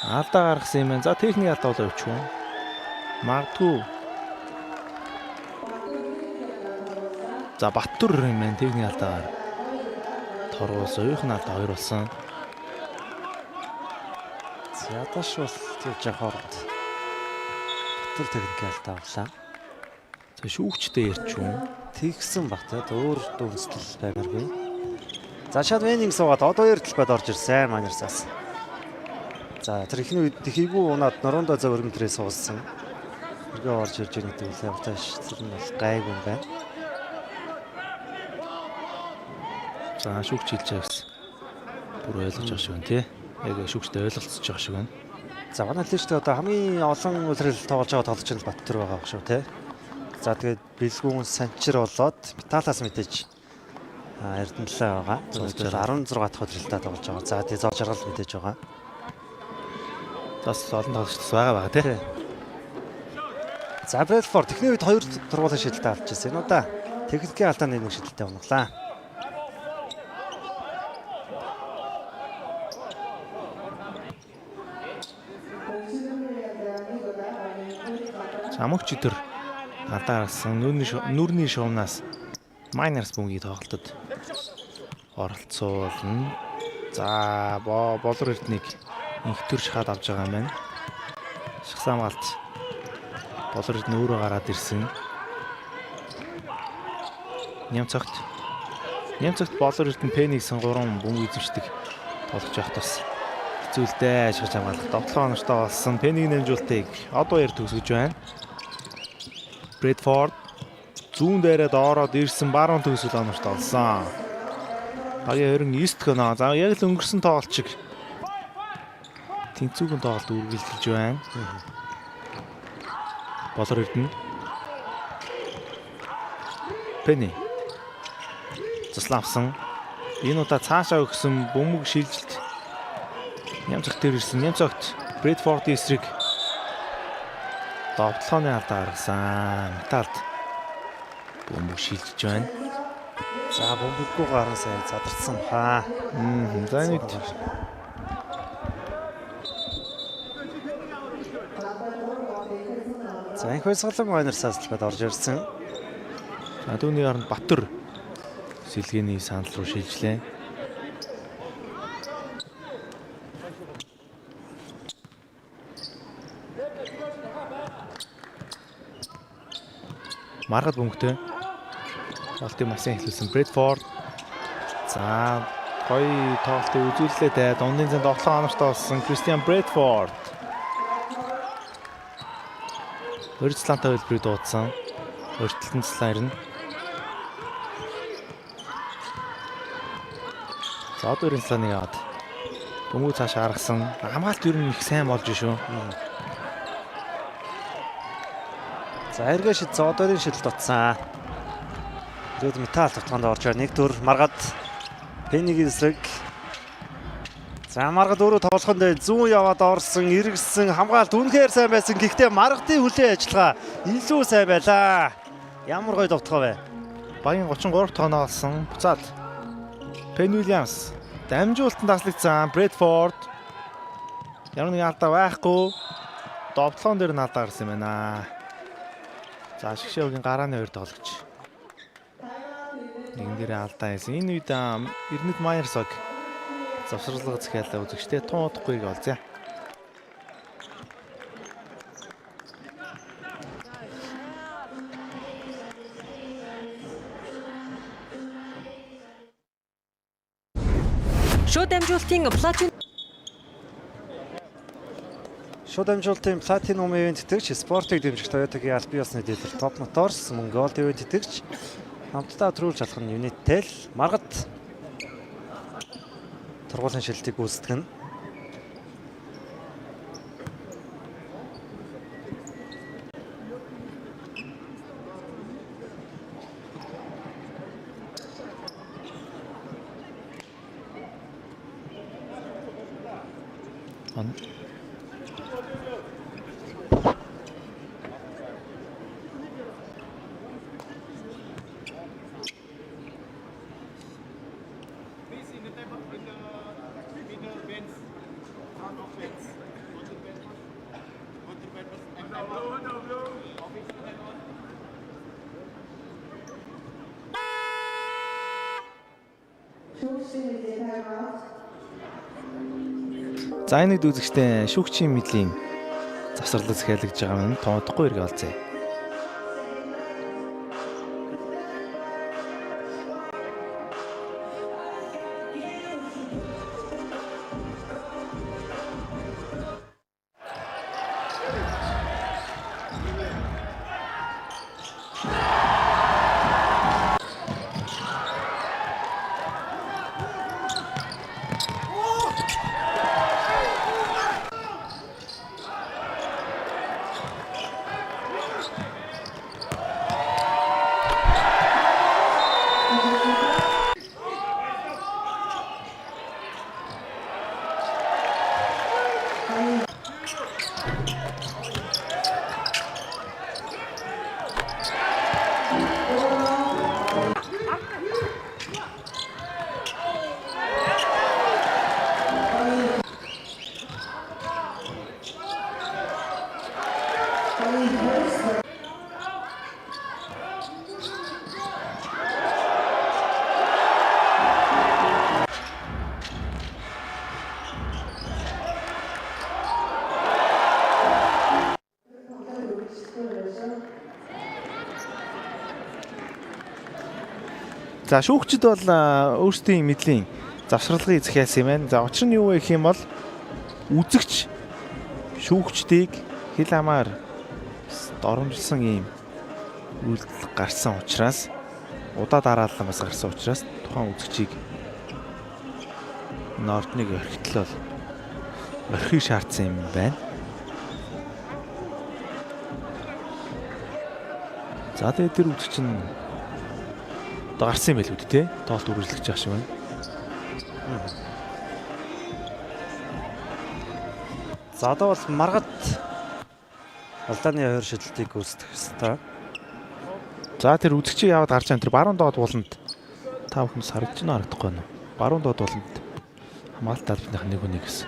Алдаа гаргасан юм байна. За техник алдаа болоо явчих уу. Магадгүй. За Баттур юм байна. Техник алдаагаар торгуулсан. Уйхан алдаа 2 болсон. За таш бол тэгж явахад Баттур техник алдаа авлаа. За шүүгчтэй ярьч юм. Тэгсэн баг те өөр дүнстэл байгааргүй. За шат венинг суугаад одоо эрдэлбэд орж ирсэн Майнерсаас. За тэр ихний үед тэхийгүү унаад норондоо зөв өргөнтрээ суулсан. Тэргээ орж ирж байгаа гэдэг үлээ утааш тэр нь бол гайгүй юм байна. За шүүгч хэлж байгаа гэсэн. Бүр ойлгож байгаа шиг байна тий. Яг шүүгчтэй ойлголцож байгаа шиг байна. За манай хэлжтэй одоо хамгийн олон үлрэл тоглож байгаа тоглогч нь Баттур байгаа шүү те. За тэгээд бэлгүүн санчир болоод металлаас мэдээж Эрдэнэлээ байгаа. Тэгээд 16 дахь үлрэлтэй тоглож байгаа. За тэгээд зов жаргал мэдээж байгаа. Бас олон тоглогч байгаа тий. За Брэдфорд техний үед 2 тургуулын шидэлтэй авч ирсэн. Энэ удаа техникийн алдааны нэг шидэлтэй унаглаа. За мөнх өдөр алдаа гаргасан нүрний шуумнаас Майнерс бөмбөгийг тоглолтод оролцуулна. За болор эрднийг инхтэр шахаад авч байгаа юм байна. Шахсан малт болор эрдний өөрөө гараад ирсэн. Нямцогт болор эрдэн Пэнийг 3 бөмбөг эзэмшдэг тоглож явах тус хэцүүлдэ ашиглаж хамгаалах довтлогоо онортой болсон. Пэнийг нэмжүүлтийг одоо яар төгсөж байна. Брэдфорд зүүн дээрээ доороод ирсэн баруун төгсөл онортой болсон. Багийн 29 дэх оноо. За яг л өнгөрсөн тоглолт шиг тэнцүүхэн тоглолт үргэлжилж байна. Болор эрдэнэ. Пэни. Заславсан. Энэ удаа цаашаа өгсөн бөмбөг шилжилт. Нямцогт дээр ирсэн. Нямцогт Брэдфорд эсрэг довтлооны алдаа гаргасан. Металд бөмбөг шилжиж байна. За бөмбөггүй гарan сайн задарсан хаа. За нэг За их хойсголон Майнерсаас л бод орж ирсэн. За түүний оронд Баттур сэлгээний санал руу шилжлээ. Маргад бөмбөгтэй. Тоглолтын масын эхлүүлсэн Брэдфорд. За гоё тоглолтыг үзүүллээ те. Дундын зэн тоглоом онортой болсон Кристиан Брэдфорд. Өрцлантай хэлбэрийг дуудсан. Өртөлтөнд слайрна. За одоо Өрнсланы яваад бөмбөг цаашаа гаргасан. Хамгаалт ер нь их сайн болж шүү. За эргээ шид зоодорын шидэлт утсан. Ирээд металл тутганд орж байгаа нэг төр маргад Пэнигийн эсрэг. За маргад өөрөө тоглохонд зүүн яваад орсон, эргэсэн, хамгаалт үнэхээр сайн байсан. Гэхдээ маргадын хүлээн ажиллагаа илүү сайн байлаа. Ямар гоё довтгоо вэ? Багийн 33 дахь оноо олсон. Буцаад Пен Уильямс дамжуулалтанд таслагдсан Брэдфорд. Ямар нэг алдаа байхгүй. Довтлоон дээр нь алдаа гарсан юм байна. За Шгшээгийн гарааны 2 тоглогч. Нэгэн дээр алдаа хийсэн. Энэ үед Эрнэт Майерсог завсарлага захиалаа үзэгчтэй тун удахгүйг олзъя. Шууд дамжуулалтын платин Шууд амжилтын Platinum event итгэгч, спортыг дэмжих Toyota-гийн аль бие усны дилер Top Motors, мөн Gold event итгэгч хамтдаа төрүүлж алах нь Unitel маргад тургуулын шилдэг гүйцэтгэн. За энэ үзэгчтэй шүүгчийн мэдлийн завсарлал захиалгаж байгаа нь тоодохгүй иргэ олзээ. За шүүгчд бол өөрсдийн мэдлийн завсралгыг захиалсан юм байна. За учир нь юу вэ гэх юм бол үзэгч шүүгчдийг хил амаар доромжилсан ийм үйлдэл гарсан учраас удаа дараалал бас гарсан учраас тухайн үзэгчийг ордныг орхитлол орхийг шаардсан юм байна. За тэгээд тэр үзэгч нь гарсан юм байл үү те тоолт үргэлжлэж байгаа шиг байна. За одоо бол маргад алдааны хоёр шилжилтийг гүйцэтгэх ёстой. За тэр үзэгчийг яваад гарч байгаа тэр баруун доод ууланд та бүхэн харагдаж байна харагдахгүй байна. Баруун доод ууланд хамгаалалт албаных нэг хүнийг гэсэн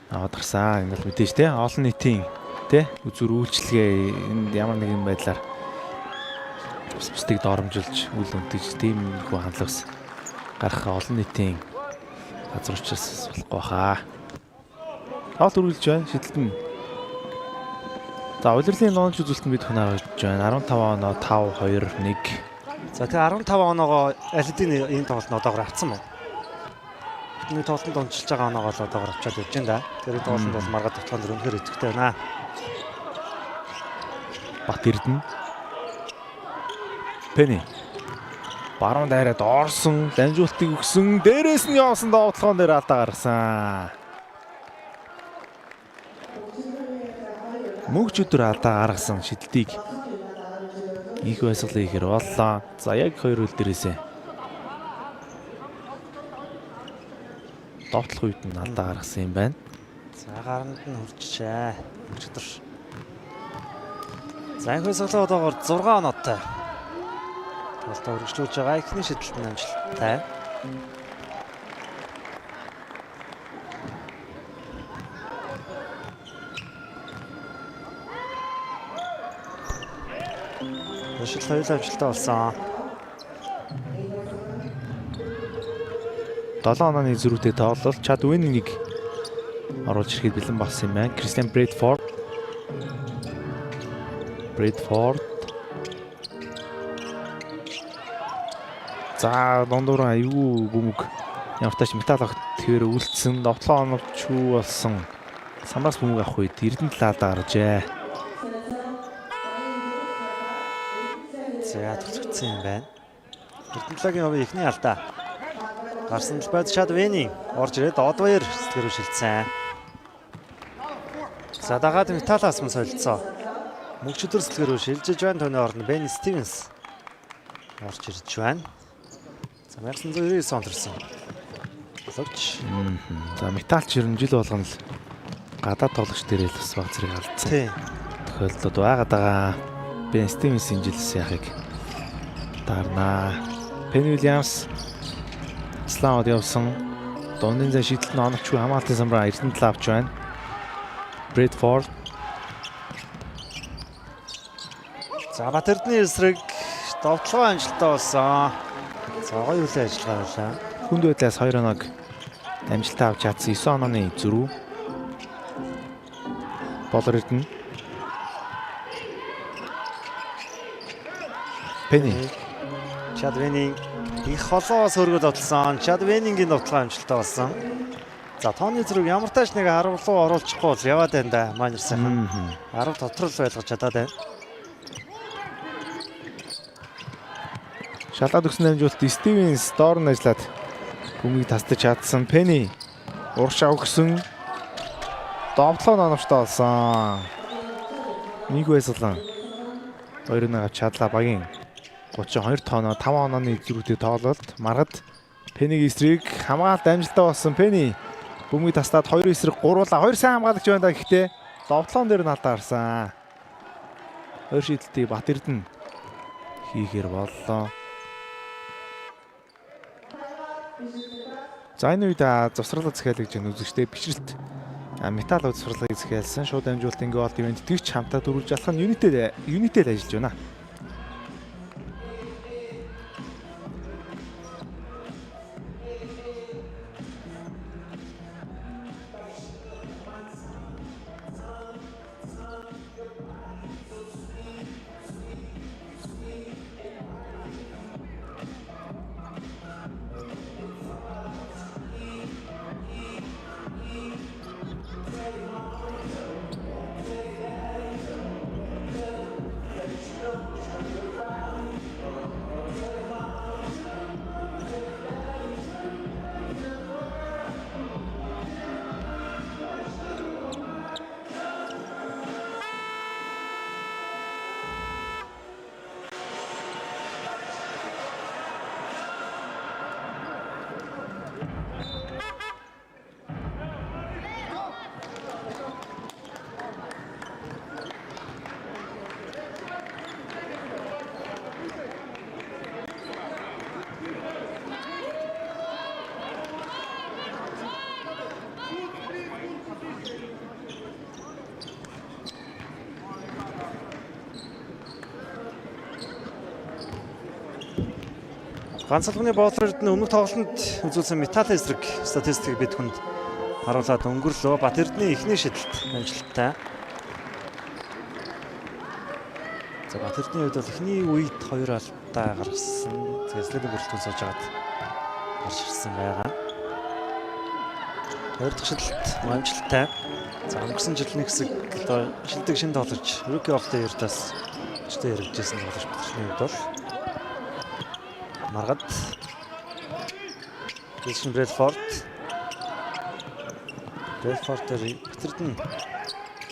аваад гарсан. Энэ бол мэдээж те олон нийтийн те үзүр үйлчлэгээ энд ямар нэгэн байдлаар бусдыг доромжилж үл өнтөж тийм их хандлагс гарах олон нийтийн газар учраас болохгүй хаа. Тоолт үргэлж байна шидэлтэн. За улирлын нуунч үзүүлэлтэнд бид ханаа гэж байна. 15 оноо 5 2 1. За тэгээ 15 оноогоо алидийн энэ тоглолтод одоогор авцсан байна. Бидний тоглолтод онцолж байгаа оноогоо л одоогор авчаад явж байна да. Тэр тоглолтод бол маргаад тотхон өнөхөр идэвхтэй байна. Бат Эрдэнэ. Пэни. Баруун дайраад орсон, дамжуултыг өгсөн, дээрээс нь явсан доотлогоон дээр алдаа гаргасан. Мөнх өдөр алдаа гаргасан шидэлтийг их байсгалыг ихээр боллоо. За яг хоёр үйл дээрээсээ доотлох үед нь алдаа гаргасан юм байна. За гаранд нь хүрчээ. Мөнх өдөр. За их байсгалаа одоогор 6 оноотой. Тоглолтоо үргэлжлүүлж байгаа. Эхний шидэлтэн амжилттай. Шидэлт хоёулаа амжилттай болсон. 7 онооны зөрүүтэй тоглолт Чад Уиннийг оруулж ирэхэд бэлэн болсон юм байна. Кристиан Брэдфорд. За дондуур аюу бөмбөг ямартаач металл огт тэгэхээр үлдсэн 7 оноо чүү болсон. Самраас бөмбөг авах үед Эрдэнэ талаадаа гаржээ. За төгсгдсэн юм байна. Эрдэнэтлагийн хувийн эхний алдаа. Гарсан л байд Шадвэний орж ирээд Одваяр сэтгэл рүү шилжсэн. За дагаад Металаас мөн солилцоо. Мөнхчөдөр сэтгэл рүү шилжиж байна. Төвний орнд Бен Стивенс орж ирж байна. За 1999 онд төрсэн. Логч. За Металч ер нь жил болгоно л гадаад тоглогч дээрээ л бас баг зэрэг алдсан. Тийм. Тохиолдлууд байгаад байгаа. Бен Стивенсийн жилс яхыг дарнаа. Пенни Уильямс Слаууд явсан. Дундын зай шийдэлт нь оногчгүй хамгаалтын самбар Эрдэнэ талаа авч байна. Брэдфорд. За Батэрдний эсрэг довтлогоо амжилттай болсон. За гоё үйл ажиллагаа байлаа. Хүнд байдлаас 2 оног амжилттай авч чадсан 9 онооны зөрүү. Болор Эрдэнэ. Пенни. Шадвэний их холоос хөргөд отлсон. Шадвэнингийн довтлогоо амжилттай болсон. За тооны зэрэг ямар тааш нэг 10 руу оруулчихгүй бол яваад байна да. Манер сайхан 10 дотор л байлгаж чадаад байна. Шалгаад өгсөн амжилт Стивенс доор нь ажиллаад бөмбөгийг тасдаж чадсан. Пенни урагшаа өгсөн. Довтлоо номштой болсон. Нэг байсалан 2-1 авч чадлаа багийн 32 тоноо 5 онооны зэрэгтэй тоглолт. Маргад Пеннигийн эсрэг хамгаалалт амжилттай болсон. Пенни бөмбөгийг тастаад 2 эсрэг 3-аа 2 сайн хамгаалагч байна да гэхдээ довтлоон дээр нь алдаа харсан. 2 шийдэлтийг Бат Эрдэнэ хийхээр боллоо. За энэ үед завсралаа захиалгаж байгаа үзэгчтэй бичрэлт Метал завсралыг захиалсан. Шууд амжуулт ингээ болд ивент тэгч хамтаа дөрвөлж алах нь United ажиллаж байна. Ганцалганы боолор Эрдэнэ өмнөх тоглолтод үзүүлсэн Металын эсрэг статистикийг бид хүнд харуулад өнгөрлөө. Бат Эрдэнэ эхний шидэлт амжилттай. За Бат Эрдэнэний хувьд бол эхний үед 2 алдаа гаргасан. Тэгээд следийн бүрэлдэхүүн сууж агаад гарч ирсэн байгаа. Хоёр дахь шидэлт амжилттай. За өнгөрсөн жил нэг хэсэг одоо шилдэг шинэ тоглож Rookie of the Year-аас өчтөө хэрэгжсэн тоглож Бат Эрдэнэний хувьд бол Маргад Джейсон Брэдфорд Брэдфорд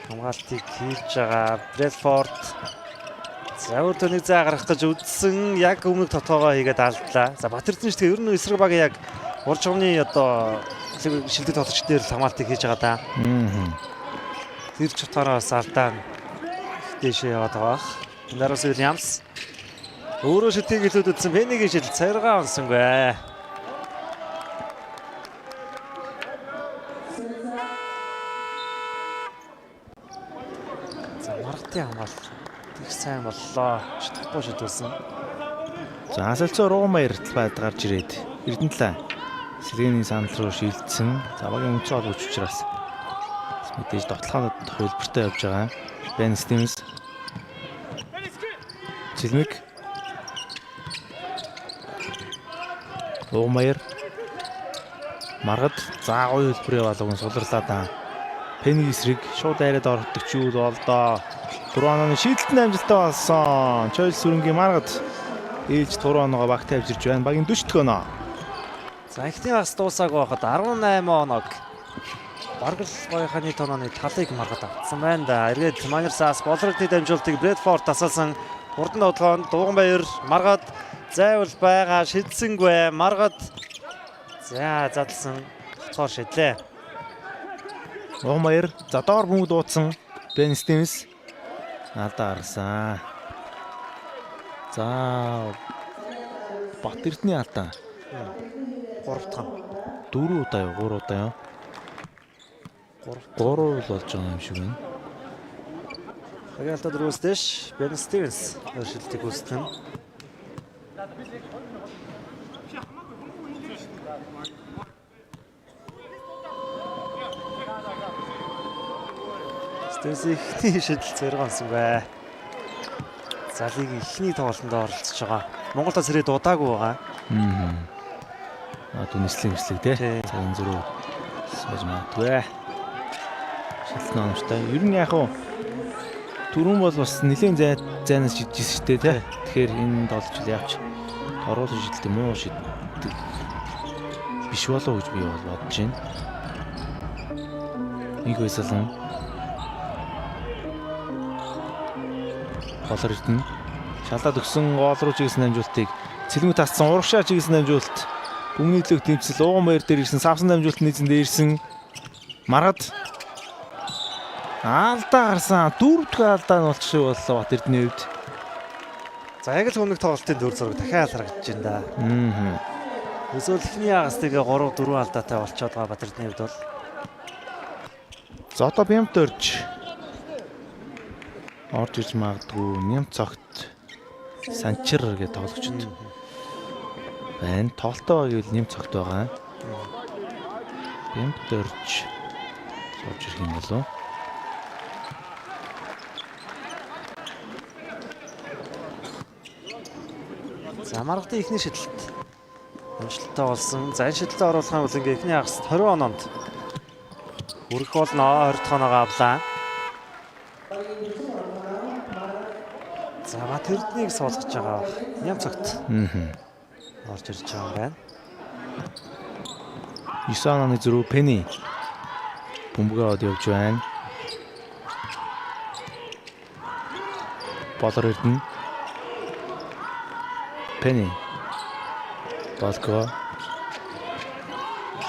хамгаалтыг хийж байгаа. Брэдфорд за өөртөө нэг зай гаргах гэж үдсэн яг өмнөх тотоогоо хийгээд алдлаа. За Бат Эрдэнэ ч тэгээ ер нь эсрэг баг яг урд жигмны одоо шилдэг тоглогч дээр л хамгаалтыг хийж байгаа да. Тэр ч утгаараа бас алдаа дэшээ яваад байгаа. Дараас Уильямс өөрөө шидгийг илүүд үтсэн Пеннигийн шидэл цайргаа онсонгүй. За Маргатын хамгаалт их сайн боллоо. Шидэхгүй шидүүлсэн. За асалцоо Румаяр талбайд гарч ирээд Эрдэнэ талаа сэргээний санал руу шилжсэн. За багийн үнцэн олгож учраас мэдээж дотлохонод хөлбөртэй явж байгаа. Бен Стивенс Зилмик Румаяр Маргад заагуй хөлбөр яваалгын сулрлаа да. Пенни эсрэг шууд айраад ордог ч юу болдоо. 4 онооны шийдэлтэн амжилттай болсон. Чойлс сүрэнгийн маргад ээлж 3 оноогоо багт тавьж ирж байна. Багийн 40 дэх оноо. За эхний хагас дуусаагүй байхад 18 оног Баргал гоёханы тонооны талыг маргад авсан байна да. Эргээд Манерсаас болролтны дамжуултыг Брэдфорд тасалсан. Хурдан тоглоонд Дуганбаяр маргад зайвал байгаа шидсэнгүй маргад за задлсан цоор шидлээ. Дуганбаяр за доор бөмбөг дуудсан. Бен Стивенс алдаа гарсан. За Бат Эрдэнэ алдаа. 3 дахь. 4 удаа юу? 3 удаа юу? 3 л болж байгаа юм шиг байна. Реалта дөрөвсдөш Бен Стивенс өршөлтийг үүсгэн. Стивенс ихний шидэл зэрэгсэн бай. Залыг ихний тоглолтод оролцож байгаа. Монголд сэрээ дуудаагүй байгаа. Одоо нислэг тий. Цагийн зөрүү сууж магадгүй. Шилтэн онцтой. Ер нь яг уу түрүүн бол бас нэлийн зайнаас шидчихсэн шүү дээ тий. Тэгэхээр энэ тоглолт явч оруулах шидэлтэй муу шиддэг биш болов уу гэж би бодож байна. Нэг байсалан Болор Эрдэнэ шалаад өгсөн гол руу чигсэн дамжуултыг цэлмэг тассан урагшаа чигсэн дамжуулт Бөмбөгийн төлөв тэмцэл Ууганбаяр дээр ирсэн савсан дамжуулт нийцэн дээр ирсэн маргад алдаа гарсан 4 дахь алдаа нь болчих шиг боллоо Бат Эрдэнэ хувьд. За яг л өмнөх тоглолтын дүр зураг дахиад харагдаж байна да. Эсвэл ихний хагастыг 3-4 алдаатай болчиход байгаа Бат Эрдэнэ хувьд бол. За одоо Бямт орж ирж магадгүй Нямт цогт Санчир гэдэг тоглогчд байна. Тоглолтоо гэвэл Нямт цогт байгаа. Бямт орж сууж ирэх юм болов. За маргадын ихний шидэлт амжилттай болсон. За энэ шидэлтэд оруулахын бол ингээ ихний хагаст 20 оноонд хүрэх болно. 20 дахь оноогоо авлаа. За Бат Эрдэнэийг суулгаж байгаа. Ням цагт. Орж ирж байгаа юм байна. 9 онооны зөрүү Пенни бөмбөгөө од явж байна. Болор Эрдэнэ Пенни Болко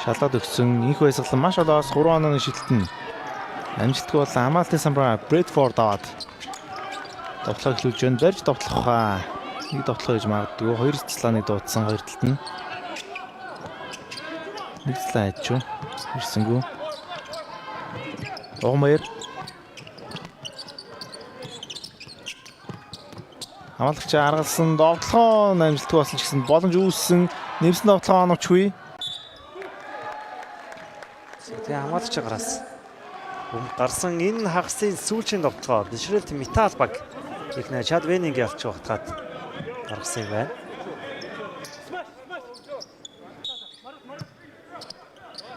шалаад өгсөн инх байсгалан маш олоос 3 онооны шидэлтэн амжилтгүй болсон хамгаалтын самбар Брэдфорд аваад тоглох эхлүүлж байна. Барьж тоглох хаа. Нэг тоглох гэж магадгүй. 2 цэцлааныг дуудсан 2 талд нь. Нэг цэцлаа хайчуу. Ирсэнгүү. Ууганбаяр хамгаалагч аргалсан довтлогоо амжилтгүй болсон ч гэсэн боломж үүссэн нэмсэн довтлогоо оновчгүй. Тэгээ хамгаалагч гараас гарсан энэ хагасын сүүлчийн довтлогоо бишрэлт металл баг их нэ Чад Венинг явж багтаад гаргасан юм байна.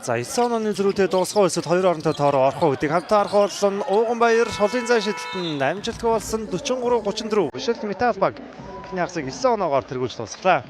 За 9 онооны зөрүүтэй дуусгах эсвэл 2 оронтой тоороо орох үдийг хамтаа харах болсон. Ууганбаяр холын зай шидэлтэн амжилтгүй болсон 43-34. Бишрэлт металл баг ихний хагасыг 9 оноогоор тэргүүлж дуусглаа.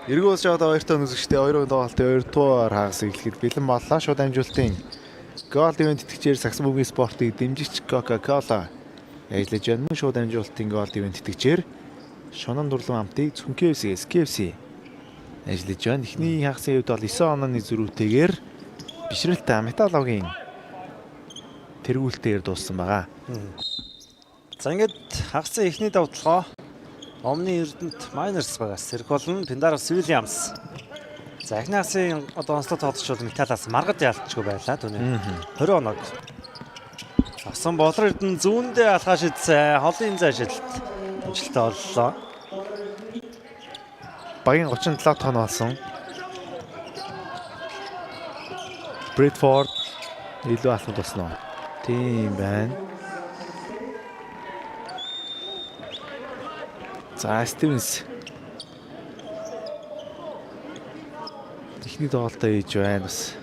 Эргүүлж одоо 2 тоо үзэгчтэй 2 тоглолтын 2 дугаар хагас эхлэхэд бэлэн боллоо. Шууд амжилтын гол ивент тэтгэгчээр Саксан бөмбөгийн спортыг дэмжигч Coca-Cola ажиллаж байна. Мөн шууд амжилтын гол ивент тэтгэгчээр Шунан дурлан амтыг зөвхөн KFC ажиллаж байна. Эхний хагасын хувьд бол 9 онооны зөрүүтэйгээр бишрэлтэй металлогийн тэргүүлтэйгээр дууссан байгаа. За ингээд хагасын эхний давталгаа Омны Эрдэнэт Miners багаас сэрэх болно. Пиндарос Williams. За эхний хагасын одоо онцлог тоглогч бол Металлаас маргад ялцчихгүй байлаа түүний 20 оног. Авсан Болор Эрдэнэ зүүндээ алхаа шидсэн холын зайшилт амжилттай боллоо. Багийн 37 тонн болсон. Bradford илүү алхад болсон уу? Тийм байна. За Stevens техник тоглолтоо хийж байна бас.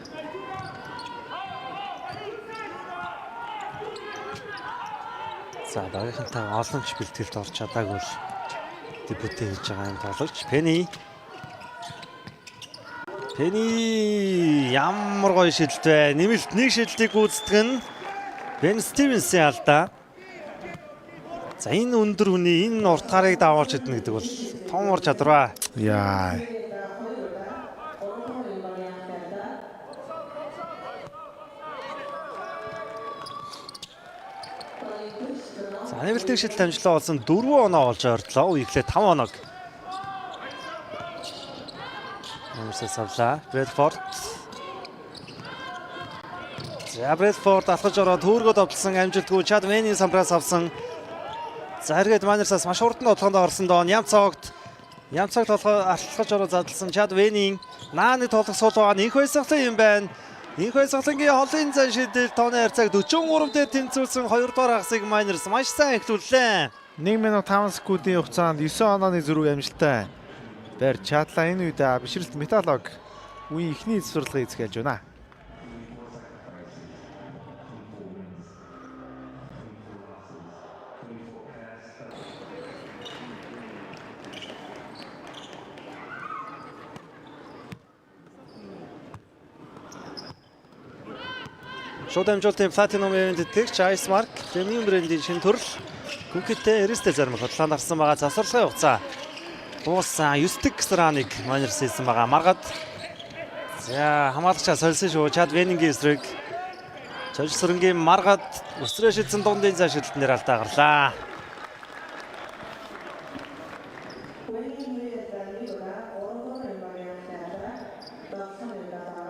За багийнхантай олон ч бэлтгэлд орч чадаагүй л дебютээ хийж байгаа юм тоглогч Penny ямар гоё шилжилт вэ? Нэмэлт нэг шилжилтийг гүйцэтгэх нь Ben Stevens-ийн алдаа. За энэ өндөр хүний энэ урт гарыг даавалж идэх гэдэг бол том ур чадвар. Яа. За нэмэлтийн шилжилт амжилттай болсон 4 оноо олж ойртлоо. Үеглээ 5 оног. Нэмэрсээ савлаа. Bradford. За Bradford алхаж ороод хөөргөд овдлсон амжилтгүй Chad Vane-ийн самбраас авсан. За эргээд Miners-аас маш хурдан тоглохонд орсон доо Ням цогт алхаж ороод задлсан Chad Vane-ийн нааны тоглох сул байгаа нь инх байсгалан юм байна. Инх байсгалангийн холын зан шидэл тооны харьцааг 43 дээр тэнцвүүлсэн 2 дугаар хагасыг Miners маш сайн эхлүүллээ. 1 минут 5 секундын хугацаанд 9 онооны зөрүүг амжилттай барь чадлаа. Энэ үед бишрэлт металлог үеийн эхний сурлагыг эзэлж байна. Шууд амжилтын Platinum event тэтгэгч Ice Mark премиум брендийн шинэ төрөл Cookie-тэй Eristel зарим хөдөлгөөнд авсан байгаа засварлагын хугацаа дууссан 9 дэх сраныг Miners хийсэн байгаа. Маргад за хамгаалагчаа сольсон шүү. Chad Vane-ийн эсрэг Жорж Сүрэнгийн маргад өсрөө шидсэн дундын зайшилтанд нэр алдаа гарлаа.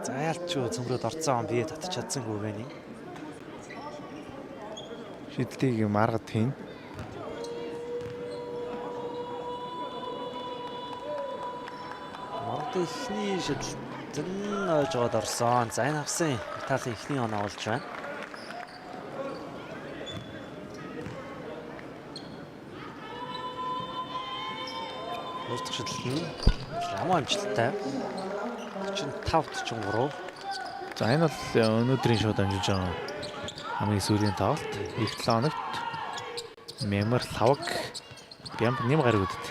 Зайлч цөмрөд орцсон бие татчих чадсангүй байна. Шидэлтийг маргад хийн. Маргад ихний шидэлт нь ойж аваад орсон. За энэ хавсын Италийн ихний оноо болж байна. Өөртөө шидэлт нь ямар амжилттай 45-43. За энэ бол өнөөдрийн шууд амжилж байгаа хамгийн сүүлийн тоглолт. Их 7 оногт Мемор лавг Бямб нэм гаригуудад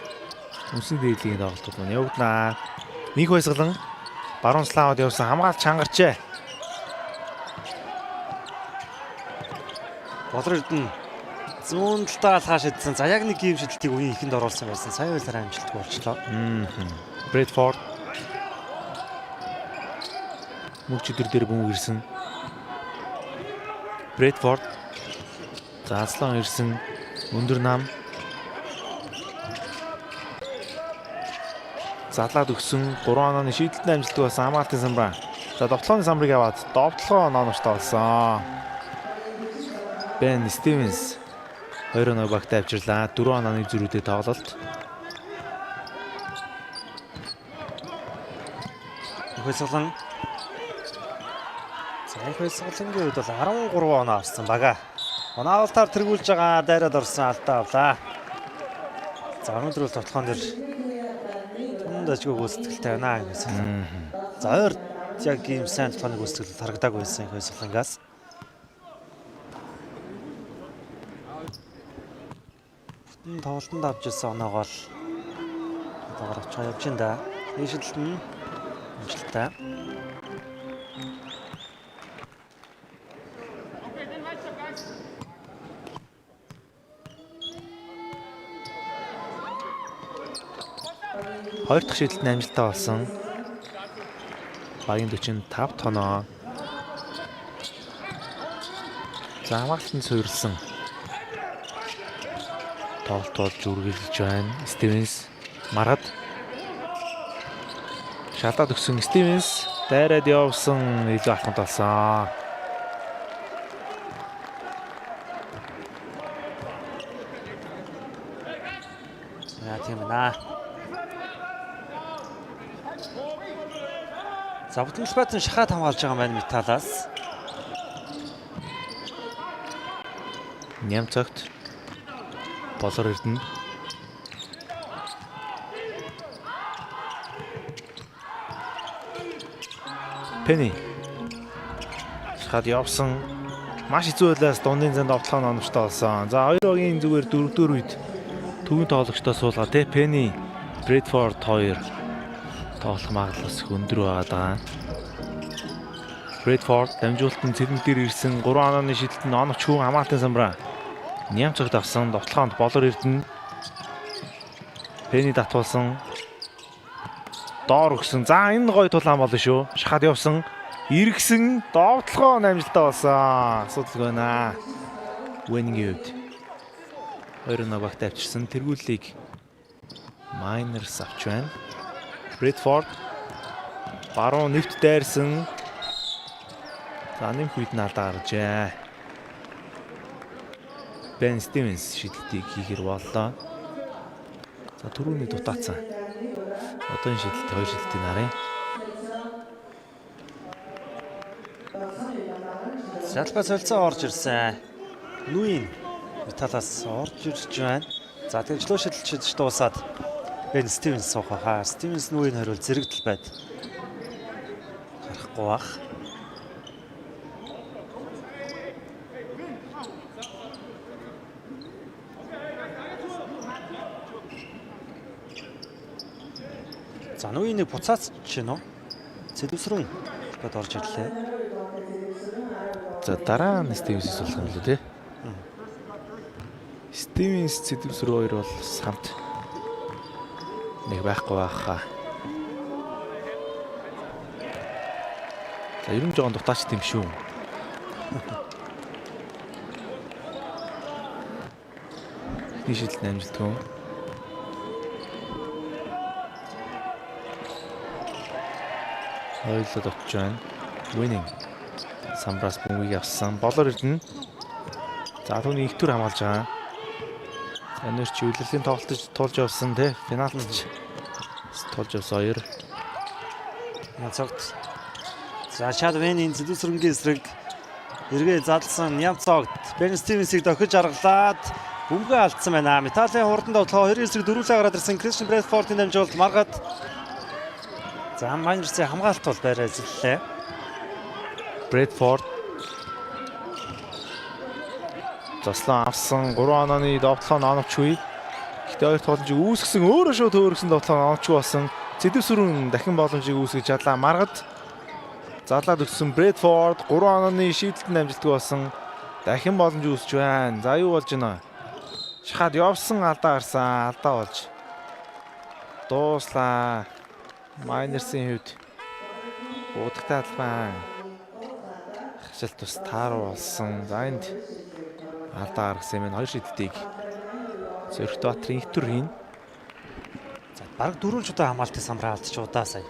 үнсэн дээдлийн тоглолтууд маань явагданаа. Нэг байсгалан баруун славад явсан хамгаалт чангарчээ. Болор Эрдэнэ зүүн талдаа алхаа шидсэн. За яг нэг гейм шидэлтийг үеийн ихэнд оруулсан байсан. Сая байлаараа амжилтгүй болчлоо. Bradford мөч өдөр дээр бөмбөг ирсэн. Bradford заалсан ирсэн. Өндөр нам задлаад өгсөн 3 онооны шийдэлтэн амжилттай болсон хамгаалтын самбар. За довтлооны самбарыг аваад довтлогоо онооноштой болсон. Ben Stevens 2 оноо багтаа авчирлаа. 4 онооны зөрүүтэй тоглолт. Хөөсөлн. За хөөсөлнгийн үед бол 13 оноо авсан бага. Онаалтаар тэргүүлж байгаа дайраад орсон алдаа авлаа. За өнөөдөр бол тоглоом дээр дажгүй гүйцэтгэлтэй байна гэсэн. За ойр яг ийм сайн тоглооны гүйцэтгэл харагдаагүй байсан хөөсөлнгаас. Бүтэн тоглолтод авч ирсэн оноогоо л одоогоор очихоо явж байна да. Нийшилт нь амжилттай. Хоёр дахь шийдэлт нь амжилттай болсон. Багийн 45 тоноо. За хамгаалтанд суурилсан. Тоглолт болж үргэлжлэж байна. Стивенс маргад. Шатаад өгсөн Стивенс дайраад явсан илүү алхамд болсон. Яа тийм наа. За бүтэн байтан шахаад хамгаалж байгаа юм байна Металлаас. Ням цагт болор эрдэнэ. Пенни. Шахаад явсан. Маш хэцүү байлаас дундын занд овтлоо номжтой болсон. За хоёр огийн зүгээр дөрөвдөр үед төвийн тоглогчдоо суулгаа те. Пенни, Брэдфорд 2 тоглох магадлал өндөр байгаа. Брэдфорд дамжуулалтын цэлэн дээр ирсэн 3 онооны шидэлт нь оновч хүн хамаатан самбраа. Ням цагт авсан довтлоонд болор эрдэнэ. Пенни татуулсан. Доор өгсөн. За энэ гоё тулаан болно шүү. Шахаад явсан. Иргсэн довтлогоо амжилттай болсон. Асуудалгүй байна. Winning-ийн үед 2 ногогт авчирсан тэргүүллийг Miners авч байна. Брэдфорд баруун нэвт дайрсан. За нэмэх үед нь алдаа гаргажээ. Бен Стивенс шидэлтийг хийхэр боллоо. За түрүүний дутаацсан. Одоо энэ шидэлт хоёр шидэлтийг нарыг. Шалбай солилцоо орж ирсэн. Нүүин Металлаас орж ирж байна. За тэгээд чөлөө шидэлж дуусаад Бен Стивенс суух хаа. Стивенс нүүин хариул зэрэгдэл байд. Гарахгүй бах. За нүүинийг буцаач гинөө. Цэдвсрэн гээд орж ирлээ. За дараа нь Стивенс болох юм лээ тий. Стивенс цэдвсрэн 2 бол самт нэг байхгүй байхаа. За ерөн жоохон дутаач тийм шүү. Нэг шидэлт амжилтгүй. Ойлоод очиж байна. Winning. Самбраас бүмгийг авсан. Болор ирдэнэ. За түүний их төр хамгаалж байгаа. За нэр чи үлрэлийн тоглолтод тулж явсан тий. Финалд тулж явсан 2. Нямцогт. За Шадвенийн зэдвсрэнгийн эсрэг эргээ задлсан Нямцогт Бен Стивенсийг дохиж аргалаад бөмбөгөө алдсан байна. Металлын хурдан довтлоо 2 эсрэг дөрвөлээ гараад ирсэн Кристиан Брэдфордын дамжуулалт маргаад. За Майнерсийн хамгаалалт бол байраа эзэллээ. Брэдфорд заслан авсан 3 онооны довтлоо оновчгүй. Гэхдээ хоёр тоглолцыг үүсгэсэн өөрөө шууд төөргсөн довтлоо оновчгүй болсон. Цэдвсрэн дахин боломжийг үүсгэж чадлаа. Маргад залаад өгсөн Брэдфорд 3 онооны шийдэлтэнд амжилтгүй болсон. Дахин боломж үүсэж байна. За юу болж байна вэ? Шахаад явсан алдаа гарсан. Алдаа болж дууслаа. Майнерсийн хувьд удагтай албан хачаалт тус тааруу болсон. За энд алдаа гаргасан юм. Хоёр шидэлтийг Зөрөх Баатрын их төр хийн. За баг 4 удаа хамгаалтын самраа алдчих удаа сая.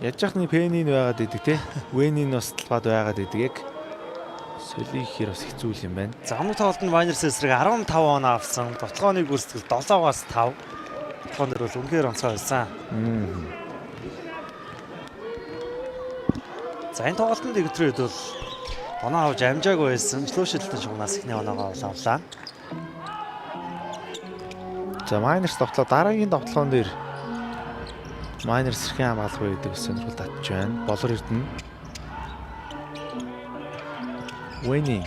Яаж яхны Пеннийн байгаад идэг те. Венийн бас талбад байгаад идэг яг солих хэр бас хэцүү юм байна. За өмнөх тоглолтод Майнерс эсрэг 15 оноо авсан. Дотлооны гүйцэтгэл 7-аас 5. Дотлоон дээр бол үнээр онцгой байсан. За энэ тоглолтод игтрээд бол оноо авч амжаагүй байсан. Чөлөө шидэлтэн шугнаас ихний оноогоо авлаа. За Майнерс довтлоо дараагийн довтлоон дээр Майнерс хэрхэн хамгаалах вэ гэдэг сонирхол татж байна. Болор эрдэнэ. Winning.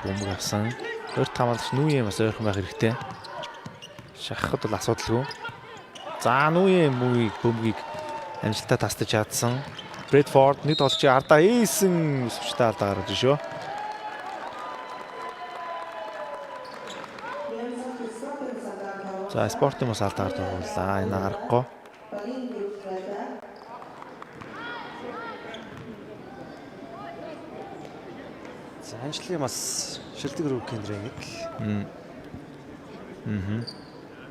Бөмбөг авсан. Өрт хамгаалагч нүүн юм бас ойрхон байх хэрэгтэй. Шахахад бол асуудалгүй. За нүүийн бөмбөгийг амжилттай тасдаж чадсан. Брэдфорд нэг тоглогчийн ардаа ээсэн өсвчтэй алдаа гаргаж шүү. За спортын бас алдаа гардаг боллаа. Энэ аргагүй. За анжлын бас шилдэг рүү кендрэнг.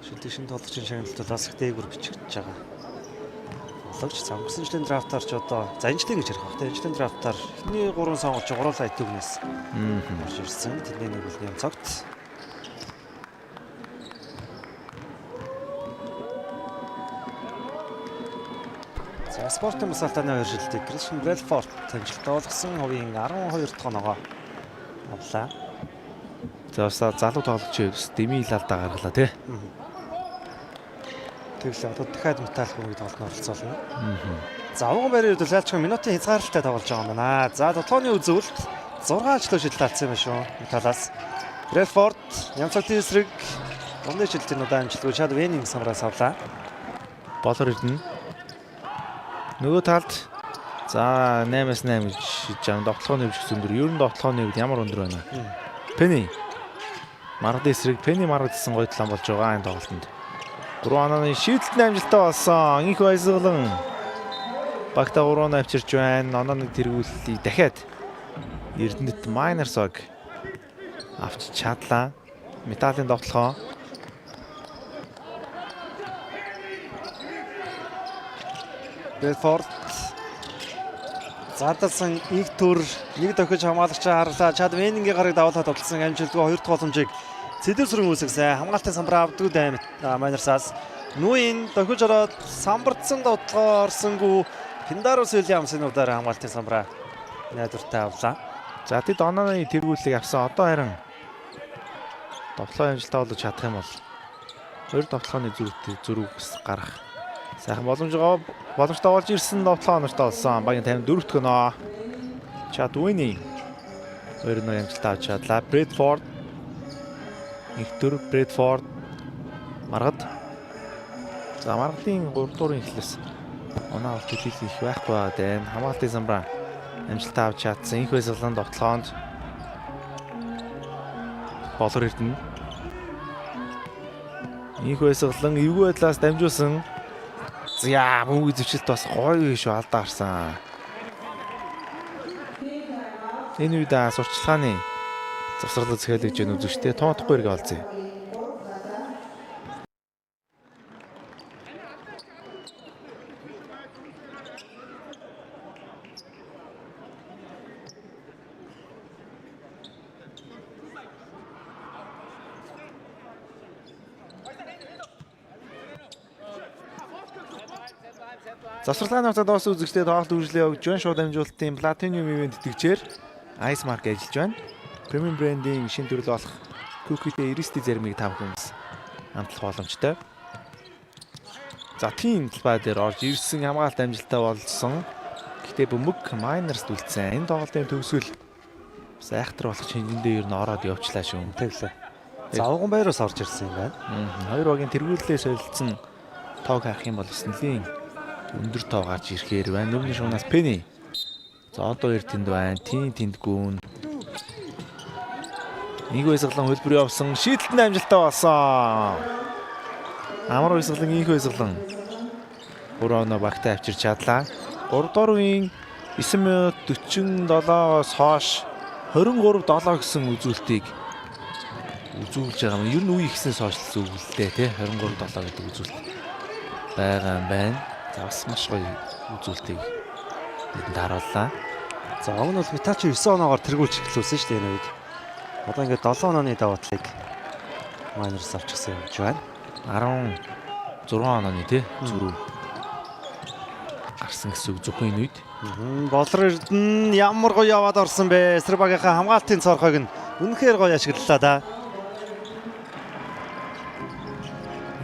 Шилдэг шин тоглогчийн шагналтад бас их дээгүр бичигдэж байгаа. Боловч замгсан жилийн драфтаар ч одоо занжлын гэж ярих багтай. Жилийн драфтаар эхний 3 сонголч гурлаа итүгнээс орж ирсэн. Тэдний нэг бол Нямцогт. За спортын масалтаны 2 шилдэг Кристиан Брэдфорд амжилттай болгосон хувийн 12 дахь оногоо авлаа. За бас залуу тоглогч Деми алдаа гаргалаа тий. Тэглээ одоо дахиад металл бөмбөгийг тоглоход оролцоолно. За авган байрын үед Лалчхан минутын хязгаарлалтай тоглож байгаа юм байна. За тоглооны үзүүлэлт 6 члөө шилт алдсан юм шүү. Металлаас Брэдфорд Нямцогтын эсрэг гомны шилтийн удаа амжилтгүй Шад Венинг самраас авлаа. Болор ирнэ. Нөгөө талд за 8-8 гэж шийдэж байгаа. Тоглооны хөвч зөндөр. Ер нь тоглооны үед ямар өндөр байна? Пенни. Маргад эсрэг Пенни маргадсан гоё талан болж байгаа энэ тоглолтод. 3 онооны шийдэлтний амжилттай болсон. Их баясгалан. Багта 3 оноо авчирч байна. Онооны тэргүүлэлтийг дахиад Эрдэнэт Майнерсог авч чадлаа. Металлын тоглохоо. Брэдфорд зардалсан их төр нэг дохиж хамгаалагчаа харлаа. Чад Венингийн гарыг давуулаад тоглосон амжилтгүй 2 дахь боломжийг Цэдэр сүрэн үүсгэсэн. Хамгаалтын самбар авдгүй даймт Майнерсаас нүүин дохиж ороод самбарцсан дотлоо орсонгүй Пиндарус Уильямсын удаар хамгаалтын самбараа найдвартай авлаа. За тэд онооны тэргүүллийг авсан. Одоо харин тоглоо амжилттай болж чадах юм бол 2 тоглооны зүрх гарах сайхан боломжтой болж ирсэн тоглоо онортой болсон. Багийн 54 дахь оноо. Чад Вини 2-1 амжилттай авч чадлаа. Брэдфорд Игтүр Брэдфорд маргад. За маргадын 3 дуурын эхлээс оноо авах төлөв их байхгүй байна. Хамгаалтын самбараа амжилттай авч чадсан. Их баясгалан тоглоонд болор ирдэнэ. Их баясгалан эвгүй байдлаас дамжуулсан. За бөмбөгийн зэвсэлт бас гоё шүү алдаа гарсан. Энэ үед сурчлагын завсарлал зэхэлж гэн үзэгчтэй тоотохгүй эргээ олзъя. Завсарлагын хугацаанд дууссан үзэгчдэд тоглолт үргэлжлээ өгж байна. Шууд амжуулалтын Platinum event тэтгэжээр Ice Mark ажиллаж байна. Premium brand-ийн шинэ төрөл болох Cookie-тэй Iris-тэй зармыг та бүхэн амтлах боломжтой. За тийм талбай дээр орж ирсэн хамгаалалт амжилттай болсон. Гэхдээ бөмбөг Miners үлдсэн. Энэ тоглолтын төгсгөл сайхтар болох чингэндээ ер нь ороод явчлаа шүү. Тэглээ. За авган байраас орж ирсэн юм байна. Хоёр багийн тэргүүлэлээ солилцсон тоог харах юм бол нэлийн өндөр тоо гарч ирэхээр байна. Нүгний шуунаас Penny. За одоо хоёр тэнд байна. Тэнд гүн. Нэг баясгалан хөлбөр явсан. Шийдэлтний амжилттай болсон. Амар баясгалан их баясгалан. 3 оноо багтаа авчирч чадлаа. 3 дугаар үеийн 9 минут 47-оос хойш 23-7 гэсэн үзүүлэлтийг үзүүлж байгаа юм. Ер нь үе ихснээс хойш үзүүлэлтээ тий 23-7 гэдэг үзүүлэлт байгаа юм байна. За бас маш гоё үзүүлэлтийг бидэнд харууллаа. За өмнө бол Метачи 9 оноогоор тэргүүлж эхлүүлсэн шүү дээ энэ үед. Одоо ингээд 7 онооны давуу талыг Miners авчихсан юм байна. 16 онооны тий зүрх гарсан гэсэн үг зөвхөн энэ үед. Болор Эрдэнэ ямар гоё яваад орсон бэ? Эсрэг багийнхаа хамгаалтын цорхойг нь үнэхээр гоё ашиглалаа да.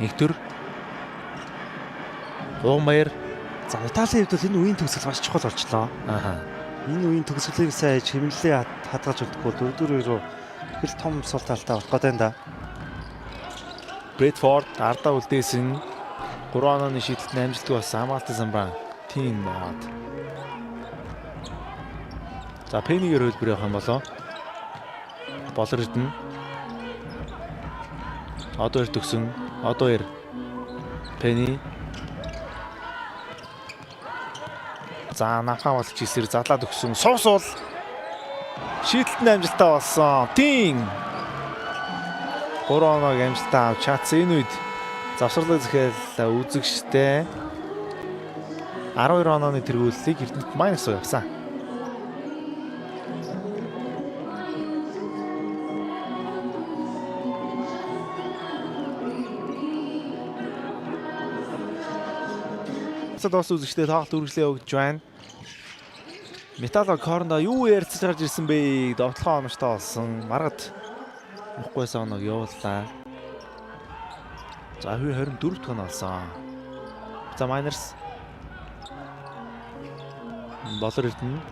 Игтүр Омер. За Италийн хувьд бол энэ үеийн төгсгөл маш чухал болчлоо. Энэ үеийн төгсгөлийг сайн хэмнэлээ хадгалж удахгүй 4-2 хэл том сул талтай болох гэдэг юм да. Брэдфорд ардаа үлдээсэн 3 онооны шийдэлтний амжилтгүй болсон Хамгаалалтын Самбан тим аваад. За Пенигээр хөлбөр явах юм болоо. Болор Эрдэнэ. Одоо ир төгсөн. Одоо ир Пени. За Нахаа болж ирсээр задлаад өгсөн. Суусуул. Шийдэлтний амжилттай болсон. Тим 3 оноог амжилттай авч чадсан. Энэ үед завсарлаг захиал үзэгчтэй 12 онооны тэргүүллийг Эрдэнэт майнус явсан. Дос үзэгчтэй тоглолт үргэлжлээ өгч байна. Металлог хоорондоо юу ярьцж гарч ирсэн бэ? Довтлогоо оновчтой болсон. Маргад мөхгүйсэн оног явууллаа. За 24 дахь он болсон. За Майнерс Болор Эрдэнэ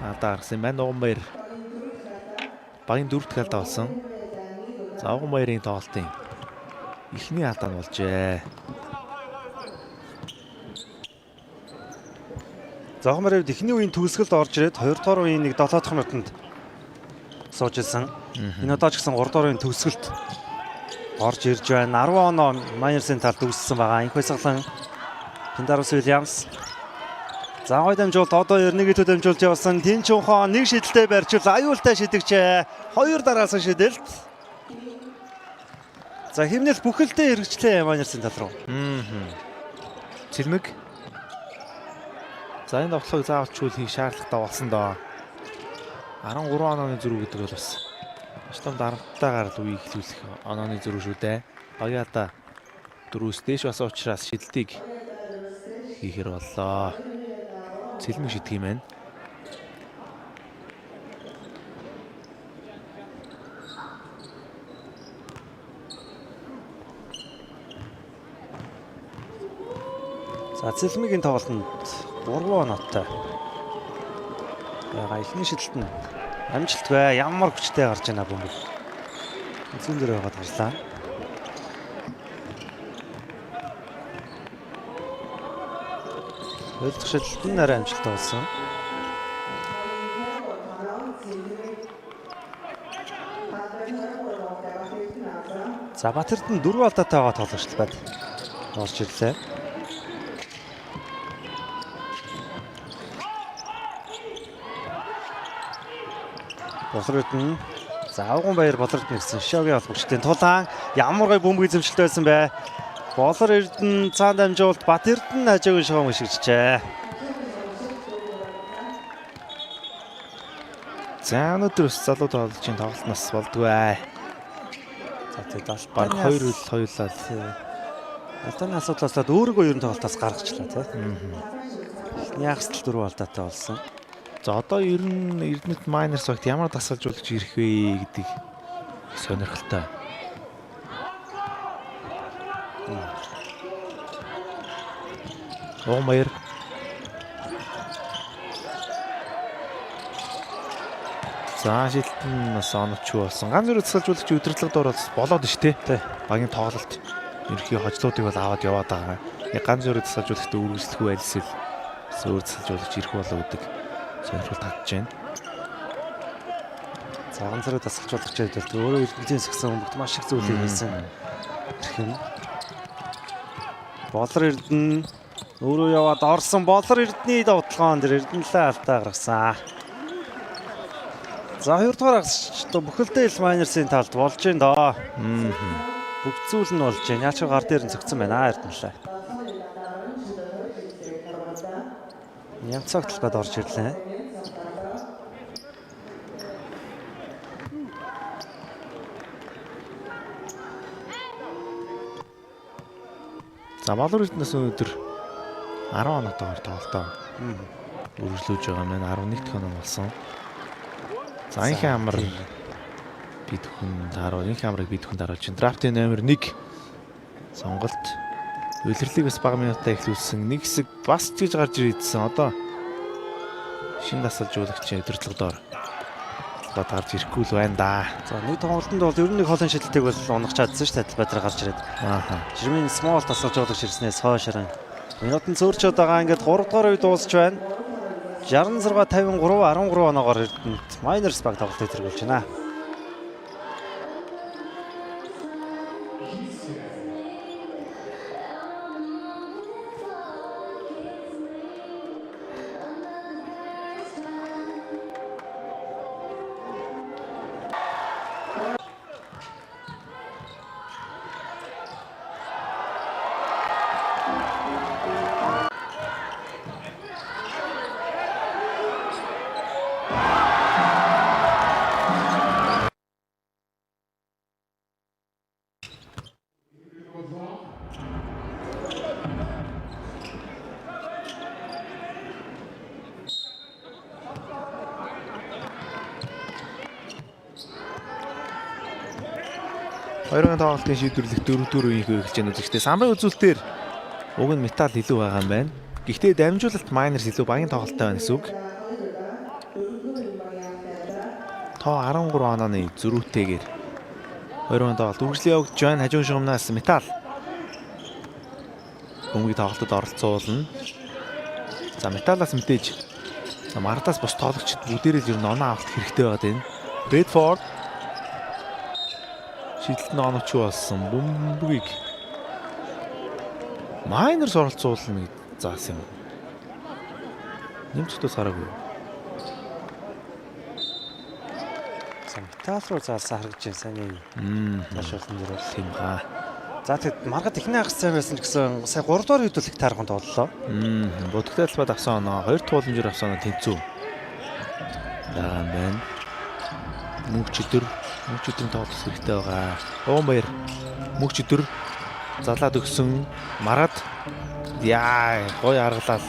алдаа гарсан байна. Уганбаяр багийн 4 дахь алдаа болсон. За Уганбаярын тоглолтын эхний алдаа нь болжээ. Зогморд эхний үеийн төгсгөлд орж ирээд 2 дугаар үеийн 7 дахь минутанд сууж ирсэн. Энэ удаа ч гэсэн 3 дугаар үеийн төгсгөлд орж ирж байна. 10 оноо Майнерсын талд үүссэн байгаа. Инх баясгалан Пендарус Уильямс. За гой дамжуулт одоо 2-1 дамжуулж явсан. Тинчунхон нэг шидэлтэй барьчвал аюултай шидэгчээ. 2 дараасан шидэлт. За хэмнэл бүхэлдээ хэрэгжлээ Майнерсын тал руу. Цэлмэг. За энэ тоглохыг заавал чүүл хийх шаардлагатай болсон доо. 13 онооны зөрүү гэдэг бол бас маш том дарамттайгаар л үе эхлүүлэх онооны зөрүү шүү дээ. Багиада дөрөвс дээш бас учраас шидэлтийг хийхэр боллоо. Цэлмэг шидэх юм байна. За Цэлмэгийн тоглолтод 3 оноотой. Яга эхний шидэлт нь амжилт бай. Ямар хүчтэй гарч байна бөмбөг. Зүүн дээр байгаад гарлаа. Хоёр дахь шидэлт нь арай амжилттай болсон. За Батэрдэн 4 алдаатай байгаа тоглогч байна. Орж ирлээ. Болор Эрдэнэ. За Уганбаяр Болор Эрдэнэ гэсэн шогийн холбогчдын тулаан ямар гой бөмбөг эзэмшилтэй байсан бэ? Болор Эрдэнэ цаанд амжуулт Бат Эрдэнэ хажуугийн шоом ишигчжээ. За өнөөдөр бас залуу тоглогчийн тоглолт нас болдгоо. За тэгээд баг 2-2 хоёулаа. Алдааны асуудлааслаад өөрийгөө ер нь тоглолтоос гаргачлаа тий. Яахстэл 4 алдаатай болсон. За одоо ер нь Эрдэнэт Майнерс багт ямар дасгалжуулагч ирэх вэ гэдэг сонирхолтой. Уганбаяр. За шилтэн нас оновч болсон. Ганц зэрэг дасгалжуулагч удирдлага дор болоод ш тий. Багийн тоглолт ерхий хожлуудыг бол аваад яваад байгаа. Яг ганц зэрэг дасгалжуулагчтай үргэлжлэхгүй альсэл өөр дасгалжуулагч ирэх болоо гэдэг сонирхол татж байна. За ганц зэрэг дасгалжуулагчид бол өөрөө Эрдэнэтийн сагсан хүмүүст маш их зүйлийг хийсэн. Хэрхэн Болор Эрдэнэ өөрөө яваад орсон. Болор Эрдэнэний довтлогоон дээр Эрдэнэлээ алдаа гаргасан. За 2 дугаар агч бүхэлдээ ил Майнерсын талд болж байна доо. Бүх зүйл нь болж байна. Яачаа гар дээр нь цогцсон байна Эрдэнэлээ. Ямцаг талбайд орж ирлээ. За Болор Эрдэнэс өнөөдөр 10 оноотойгоор тоглолтоо үргэлжлүүлж байгаа маань 11 дахь оноо болсон. За инх амар бид хүн даруй инх амрыг бид хүн даруй чинь драфтын номер 1 сонголт үлрэлийг бас бага минутаа эхлүүлсэн. Нэг хэсэг бас ч гэж гарч ирсэн. Одоо шинэ дасгалжуулагч удирдлагадор тоглоод гарч ирэхгүй л байна да. За нэг тоглолтод бол ер нь нэг холын шидэлтийг бол унах чадсан шүү дээ. Бадраа гарч ирээд. Ааха. Жирмийн смол тасалж удагч ирснээс хойшрон. Минутын зөөрчөд байгаа ингээд 3 дугаар үед дуусч байна. 66-53 13 оноогоор Эрдэнэт Miners баг тоглолтыг тэргүүлж байна. Хоёрын тоглолтын шийдвэрлэх 4-4 инх гэж байна үзэгчтэй. Самбарын үзүүлэлтээр уг нь металл илүү байгаа юм байна. Гэхдээ дамжуулалт Miners илүү багийн тоглолттой байна гэсэн үг. Тоо 13 онооны зөрүүтэйгээр хоёрын тоглолт үргэлжлэн явагдаж байна. Хажуун шугамнаас металл бөмбөгийн тоглолтод оролцуулна. За металлаас мэдээж Мартаас бус тоглогчид бүгдээрээ л ер нь оноо авалт хэрэгтэй байгаад байна. Брэдфорд шидэлтэн онооч болсон бөмбөгийг Miners оролцуулна гэж заасан юм. Нэмцгтээс хараагүй. Металл руу заалсан харагдаж байна сайн. Ташаалсан дээр бол тийм хаа. За тэгэд маргад ихний хагас цай байсан ч гэсэн сая 3 дугаар үед бол их таархан тоглолоо. Будагтай талбайд авсан оноо 2 тууламжаар авсан оноо тэнцүү. Дараа нь байна. Мөнчөдрийн тоглох хэрэгтэй байгаа. Уунбаяр мөнчөдөр залаад өгсөн марад яа гоё аргалал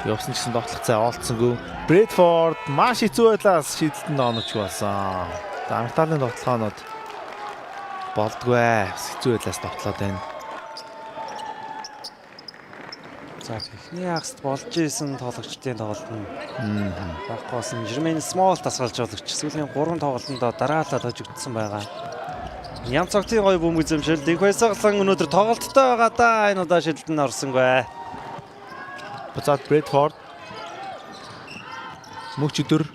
явсан гэсэн тоглох цай олцсонгүй. Брэдфорд маш хэцүү байлаас шийдэлтэнд онооч болсон. За металлын тоглохоонод болдгүй. Хэцүү байлаас тоглоод байна. За техний хагасд болж исэн тоглогчдын тоглолт нь баггоосон Жирмийн смол тасгалж болгоч сүүлийн 3 тоглолтод дараалал хожигдсан байгаа. Ям цогтын гоё бөмбөг зэмшил их байсаглан өнөөдөр тоглолттой байгаа да. Энэ удаа шидэлтэнд орсонгүй. Буцаад Брэдфорд мөнчөдөр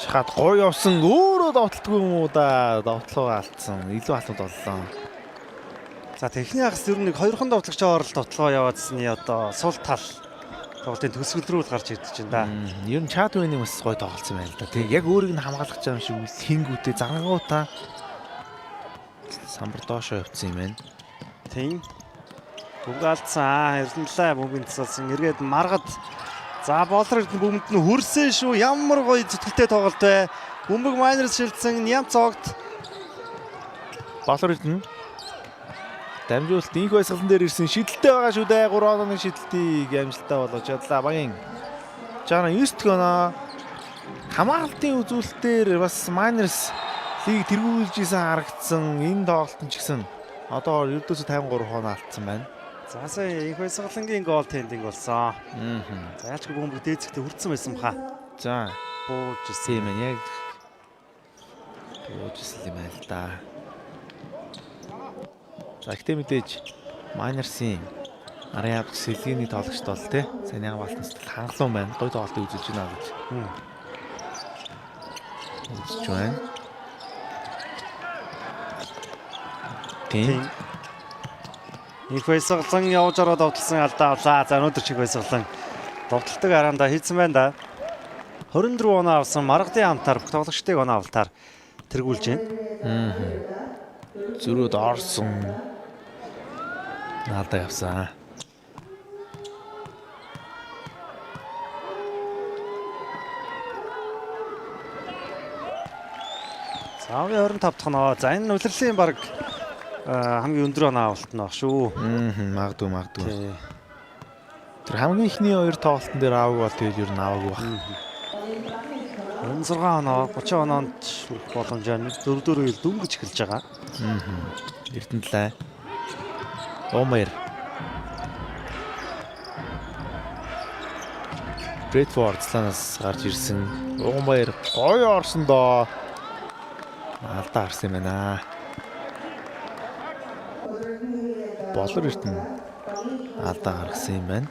шахаад гоё явсан өөрөө довтлдгүй юм уу да. Довтлоо алдсан. Илүү алууд боллоо. За техний хагас ер нь нэг 2хан довтлогчоор л дотлоо яваадсны одоо сул тал тоглолтын төсгөл рүү л гарч ирдэж байна да. Ер нь Чадвэний бас гоё тоглолцсон байна л да. Тэг яг өөрийг нь хамгаалах юм шиг хингүүтэй загангуудаа самбар доошоо явцсан юм байна. Тийм. Бөмбөг алдсан. Эрдэнэлээ бөмбөгийн тасалсан. Эргээд маргад за болор бөмбөнд нь хөрсөн шүү. Ямар гоё зүтгэлтэй тоглолт вэ. Бөмбөг Miners шилжсэн. Ям цогт Болор нь дамжуулалт инх байсгалан дээр ирсэн шидэлтэй байгаа шүү дээ. 3 онооны шидэлтийг амжилттай болгож чадлаа. Багийн 69 оноо хамгаалтын үзүүлэлтээр бас Miners лиг тэргүүлж исэн харагдсан. Энэ тоглолтын ч гэсэн одоо ердөөсөө 53 оноо алдсан байна. за сая инх байсгалангийн гол тендинг болсон. За яачгүй бөмбөг дээцэгтээ хүрсэн байсан баха. За Бууж тийм ээ яг бууж юм байна л да. За ихтэй мэдээж Miners-ийн арын авч сэлгээний тоглогчд бол тий сайн яг балтнаас хангалуун байна. Гоё тоглолтыг үзүүлж байна гэж. Үзэж байна. Тийм. Их байсгалан явж ороод довтлсон алдаа авлаа. За өнөөдөр чиг байсгалан довтолдог араанда хийцэн байна да. 24 оноо авсан маргадын хамтаар бүх тоглогчдыг оноо авалтаар тэргүүлж байна. Зөрүүд орсон. Наадаа явсан. Савын 25 дахь оноо. За энэ улирлын баг хамгийн өндөр оноо авалт нь баг шүү. Магадгүй. Тэр хамгийн ихний 2 тоглолтын дээр аавг бол тэгээд ер нь аваагүй баг. 16 оноо 30 оноонд боломжоор 4-4 ил дөнгөж эхэлж байгаа. Эрдэнэлээ. Уунбаяр. Брэдфорд цаланаас гарч ирсэн. Уганбаяр гоё орсон доо. Алдаа харсан юм байна. Болор Эрдэнэ алдаа гаргасан юм байна.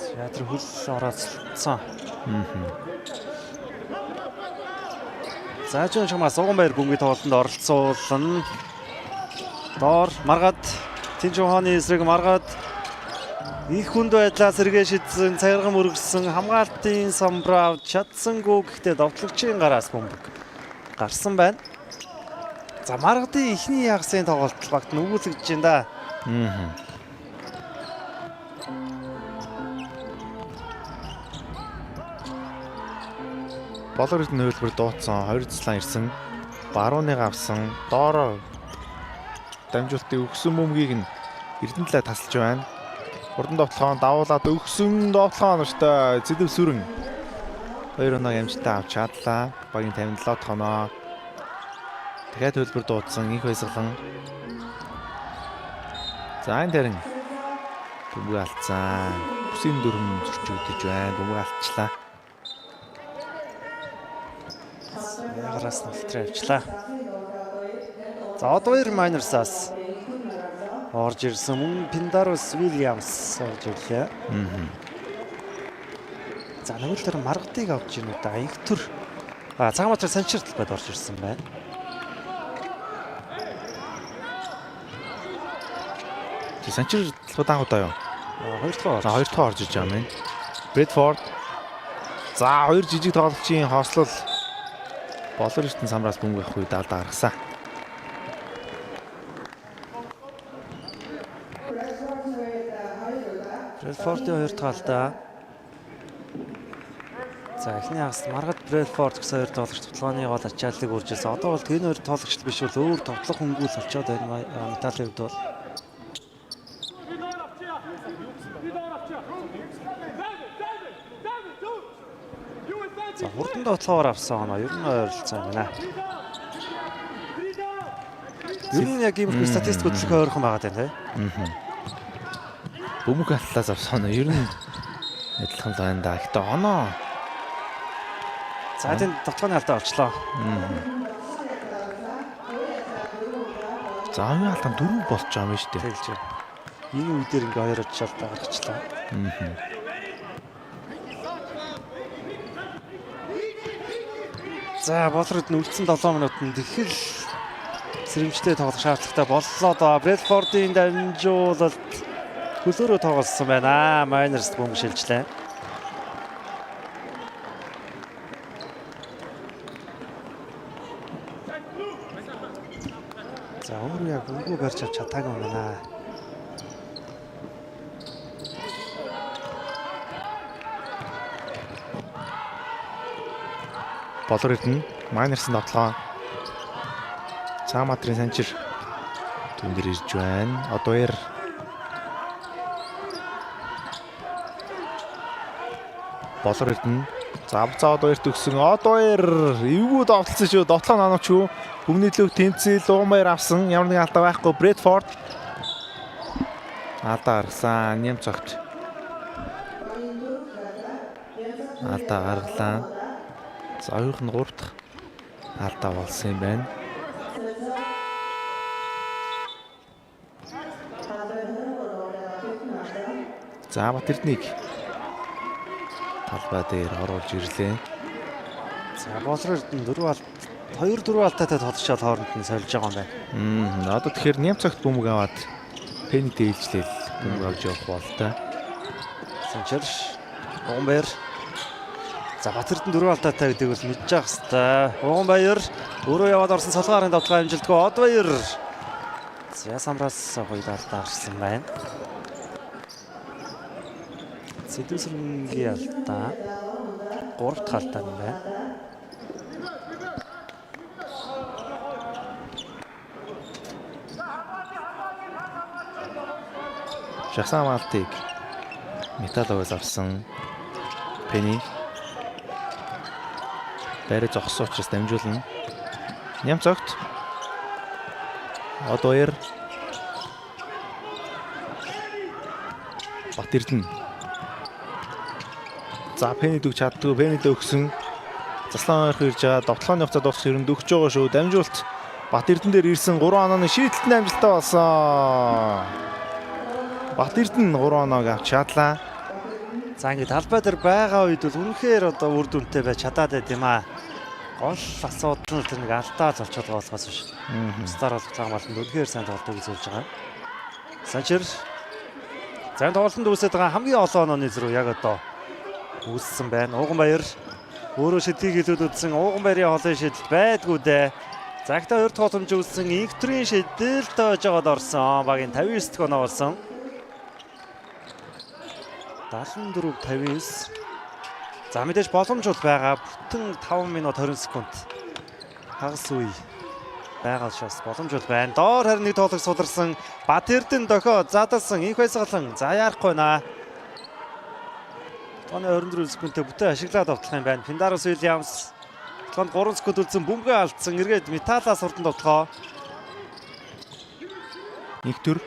Театр хөл орооцсон. Заажин чамаас Уганбаяр бөмбөгийн тоглолтод оролцуулна. Доор маргаад Тинжихоны эсрэг маргаад их хүнд байдлаа сэргээ шидсэн, цагирган мөргөсөн, хамгаалтын самбрав чадсангүй гэхдээ довтлогчийн гараас бөмбөг гарсан байна. За маргадын ихний ягасын тоглолт багт нүгүүлэгдэж байна да. Болор Эрдэнэ хөлбөр дууцсан 2 цалан ирсэн. Барууныг авсан. Доороо дамжуултын өгсөн бөмбөгийг нь Эрдэнэ талаа тасалж байна. Хурдан довтлохоо давуулаад өгсөн довтлохоо нартай Зэдэв Сүрэн 2 оноо амжилтаа авч чадлаа. Багийн 57 дахь оноо. Дахиад хөлбөр дуудсан их баясгалан. За энэ дэрэн бөмбөг алдсан. Бүсийн дөрөв зөрчигдөж байна. Бөмбөг алдчихлаа. Ягараас нөлтрээ авчлаа. За одоо Майнерсаас орж ирсэн мөн Пиндарус Вильямс орж ирлээ. За нөгөө төр маргадыг авч ирнэ да. Их төр Цагааматрын Санчир талбайд орж ирсэн байна. Санчир талбайд анхудаа юу? Хоёр дахь орж иж байгаа юм. Брэдфорд. За хоёр жижиг тоглогчийн хослол Болор Эрдэнэ самраас бөмбөг авах үед алдаа гаргасан. Брэдфордын хоёр дахь алдаа. За эхний хагас маргад Брэдфорд гэсэн хоёр тоглогч тоглооны гол ачааллыг үржүүлсэн. Одоо бол энэ хоёр тоглогч биш бол өөр тоглох хөнгүүл очоод байна. Металлын хувьд бол за хурдан дотлоор авсан оноо ер нь ойролцоо юм байна. Ер нь яг ийм статистик хөтлөх ойрхон байгаа тийм. Бөмбөг алтлаас авсан оноо ер нь адилхан л байна да. Гэтэ оноо. За тийм дотлооны алдаа олчлоо. За энэ алдаан 4 болж байгаа юм шүү дээ. Тэгэлж байна. Энэ үе дээр ингээ хоёр очилтаа гаргачлаа. За Болор Эрдэнэ үлдсэн 7 минутанд их л сэрэмжтэй тоглох шаардлагатай боллоо доо. Брэдфордын дамжуулалт хөлөөрөө тоглосон байна. Майнерс бөмбөг шилжлээ. За өөрөө яг бөмбөг барьж авч чадаагүй юм байна. Болор Эрдэнэ Майнерсын тоглоо. Цагааматрын Санчир түндэр ирж байна. Одоор Болор Эрдэнэ завцаа одоорт өгсөн. Одоор эвгүй довтлсон шүү. Дотлоо нанууч юу. Бүгний төлөв тэнцэл Уганбаяр авсан. Ямар нэгэн алдаа байхгүй. Брэдфорд алдаа гаргасан. Ням цогт алдаа гаргалаа. За хоёрх нь 3 дахь алдаа болсон юм байна. За Батэрднийг талбай дээр оруулж ирлээ. За Болор Эрдэнэ 2-4 алдаатай тоглолцоод хооронд нь сольж байгаа юм байна. Одоо тэгэхээр нямцагт бөмбөг аваад Пеннитэй ээлжлэл бөмбөг авч явах болтой. Санчир Уганбаяр. За Батэрдэн 4 алдаатай гэдэг бол мэдж явах хэвээр. Уганбаяр өөрөө яваад орсон солгоорын давтгаа амжилтгүй Одбаяр. За самраас гоё алдаа гарсан байна. Зэдэв Сүрэнгийн алдаа 3 дахь алдаа юм байна. Шахсан малтыг металл авсан Пенни барь зогссон учраас дамжуулна. Нямцогт Одоор Бат Эрдэнэ. За Пенни дүүх чаддгүй. Пеннидээ өгсөн. Заслан ойрхон ирж байгаа. Довтлооны хугацаа дуусах хэрэг дөгч байгаа шүү. Дамжуулт Бат Эрдэнэ дээр ирсэн 3 онооны шийдэлтэн амжилттай болсон. Бат Эрдэнэ 3 оноог авч чадлаа. За ингээд талбай дээр байгаа үед бол үнэхээр одоо үр дүнтэй байж чадаад байд юм аа. Гол асуудал нь тэр нэг алдаа л болчиход байгаа болохоос биш. Стар бол цагаамалд үнэхээр сайн тоглолтыг үзүүлж байгаа. Санчер зан тоглолтод үүсэж байгаа хамгийн олон онооны зэрэг яг одоо үүссэн байна. Ууганбаяр өөрөө шидгийг илүүдсэн Ууганбаярын холын шидэлт байдгүй дээ. Загта 2 дахь боломж үүссэн Инктрийн шидэлт ойжгаад орсон. Багийн 59 дахь оноо болсон. 74-59. За мэдээж боломж бол байгаа. Бүтэн 5 минут 20 секунд. Хагас үе байгаа учраас боломж бол байна. Доор харин нэг тоглох суларсан. Бат Эрдэнэ дохио задалсан. Инх байсгалан. За яарахгүй наа. Тооны 24 секундтэй бүтэн ашиглаад автлах юм байна. Пиндарос Уильямс. Тоонд 3 секунд үлдсэн бөмбөгөө алдсан. Эргээд Металлаас хурдан тоглохоо. Нэг төр.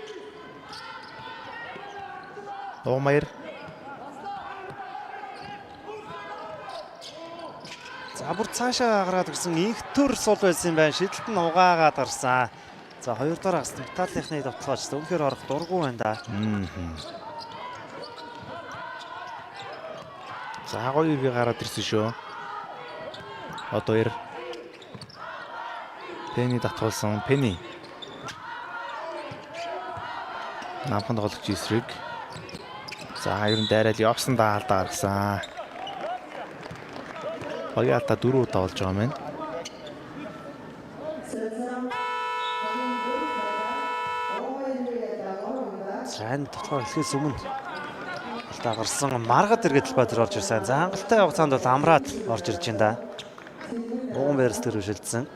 Ууганбаяр. За бүр цаашаа гараад ирсэн инх төр сул байсан юм байна. Шидэлт нь угаагаад гарсан. За 2 дахь хагас Металлийнхны довтлооч үнэхээр орох дургүй байна да. За гоё иргэ гараад ирсэн шүү. Одоо ир Пенни татуулсан. Пенни. Намхан тоглогч эсрэг. За ер нь дайрал явсан даалдаа гаргасан. Багийн алдаа 4 удаа болж байгаа юм байна. Сайн тоглох эхлээс өмнө алдаа гарсан маргад эргээд талбай дээр орж ирсэн. За хангалттай хугацаанд бол амраад орж ирж байна да. Ууганбаярс дээр шилжсэн.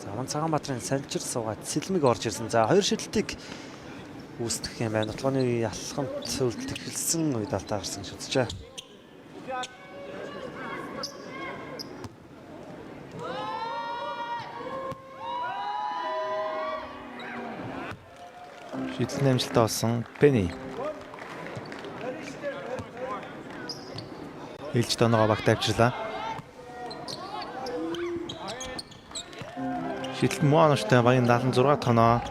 За Цагаанбаатарын Санчир суугаад Сэлмэг орж ирсэн. За 2 шидэлтийг үүсгэх юм байна. Тоглооны ялхамт үлдэх эхэлсэн үед алдаа гарсан гэж үзчихэ. Шидэлтэн амжилттай болсон Пенни. Хэлж тоноогоо багт авчирлаа. Шидэлтэн муу оноотой багийн 76 тоноо.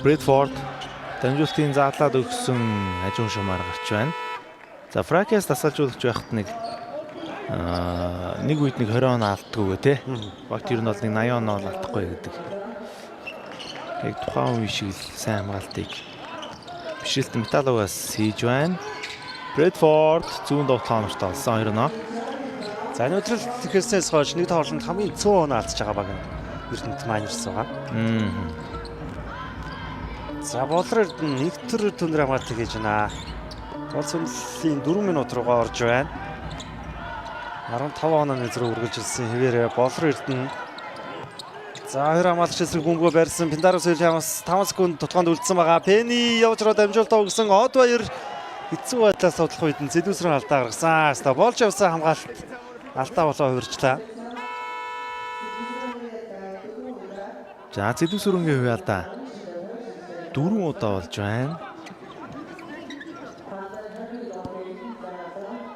Брэдфорд дамжуултын заалаад өгсөн ажуун шумаар гарч байна. За Фракиас тасалжуулагч байхад нэг үед нэг 20 оноо алддаггүй те. Багт ер нь бол нэг 80 оноо алдахгүй гэдэг. Яг тухайн үе шиг сайн хамгаалтыг бишэлт Металлогоос хийж байна. Брэдфорд зүүн довтлоо онортой болсон 2 оноо. За өнөөдрөл тэгэхээр хойш нэг тоглолтод хамгийн цөөн оноо алдж байгаа баг Эрдэнэт Майнерс байгаа. За болор Эрдэнэ нэг төр түнэр хамгаалт хийж байна. Гол сүнслийн 4 минут руугаа орж байна. 15 онооны зэрэг үргэлжилсэн хэвээрээ болор Эрдэнэ. За 2 хамгаалагч эсрэг бөмбөгөө барьсан. Пиндарос Уильямс 5 секунд тутгаанд үлдсэн байгаа. Пенни явж руу дамжуултаа өгсөн. Одбаяр хэцүү байдлаас судлах үед нь зэдүүсрэн алдаа гаргасан. Хаста болж явсан хамгаалалт алдаа болоо хувирчлаа. За зэдүүсрэнгийн хувь алдаа 4 удаа болж байна.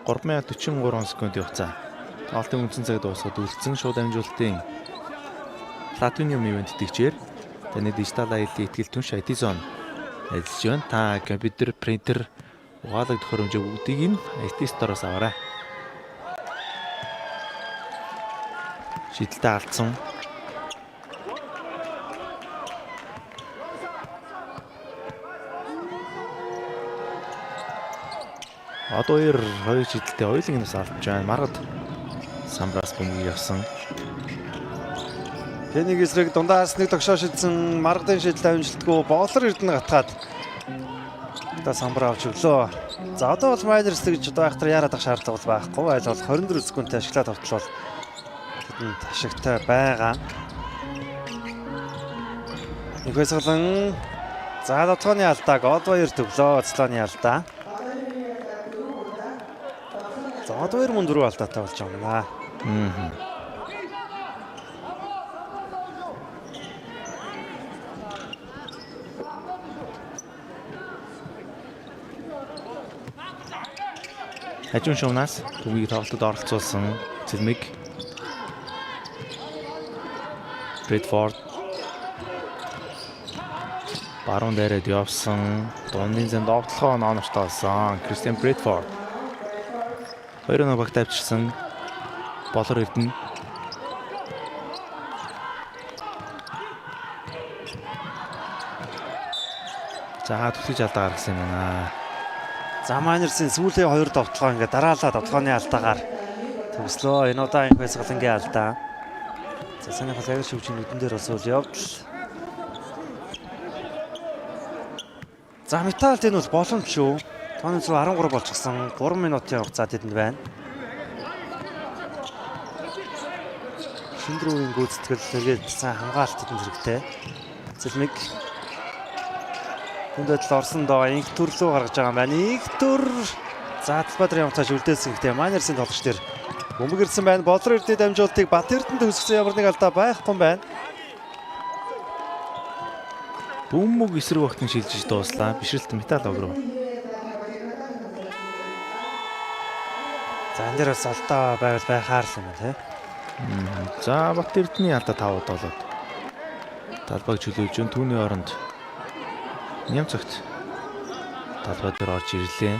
3:43 секундын хугацаа. Тоглолтын үндсэн цаг дуусгаад үлдсэн. Шууд дамжуулалтын Platinum event тэгчээр таны дижитал аяллаа ихтгэл түнш IT zone ажиллаж байна. Та компьютер, принтер, угаалгах төхөөрөмж бүгдийг нь IT store-оос аваарай. Шидэлтээ алдсан. Одоо 2 шидэлтээ хоёулын нас алдж байна. Маргад самбраас бөмбөг явсан. Пениг эсрэг дундаас нэг тогшоо шидсэн маргадын шидэлт амжилтгүй болор Эрдэнэ гатгаад одоо самбар авч өглөө. За одоо бол Майнерс гэж одоо айхтар яарад ах шаардлага бол байхгүй. Айл бол 24 секундтэй ашиглаад автлал тэдэнд ашигтай байгаа. Инх байсгалан за дотлооны алдааг Одбаяр төглөө. Цлооны алдаа. За Одбаяр мөн 4 алдаатай болж байна. Хажуун шуунаас түүнийг тоглолтод оролцуулсан Цэлмэг. Брэдфорд баруун дээрээ явсан. Дундын зам довтлохоо ноонортой болсон. Кристиан Брэдфорд. 2-1 баг тавьчихсан. Болор Эрдэнэ. За түлхэж алдаа гаргасан юм байна. За Майнерсын сүүлийн 2 довтлогоо ингээд дараалал довтлооны алдаагаар төгслөө. Энэ удаа их байсгалангийн алдаа. За санийхал яг шивчийн нүдэн дээр бас үл явдал. За Металд энэ бол боломж шүү. Тооны зөв 13 болчихсон. 3 минутын хугацаа тэдэнд байна. Шиндрүүгийн гүйцэтгэл нэгээд сайн хамгаалалт тэдэнд хэрэгтэй. Цэлмэг хүндэд л орсон доо инх төрлөө гаргаж байгаа юм байна. Инх төр. За Талбайдрын явцааш үлдээсэн гэхдээ Майнерсын тоглогч дээр бөмбөг ирсэн байна. Болор Эрдэнэ дамжуултыг Бат Эрдэнэд өсгсөн ямар нэг алдаа байхгүй юм байна. Бөмбөг эсрэг багтан шилжиж дууслаа. Бишрэлт Метал огроо. За энэ дээр бас алдаа байвал байхаар л юм байна тий. За Бат Эрдэнэний алдаа 5 болоод талбайг чөлөөлж өн түүний оронд ням цагт талбай дээр орж ирлээ.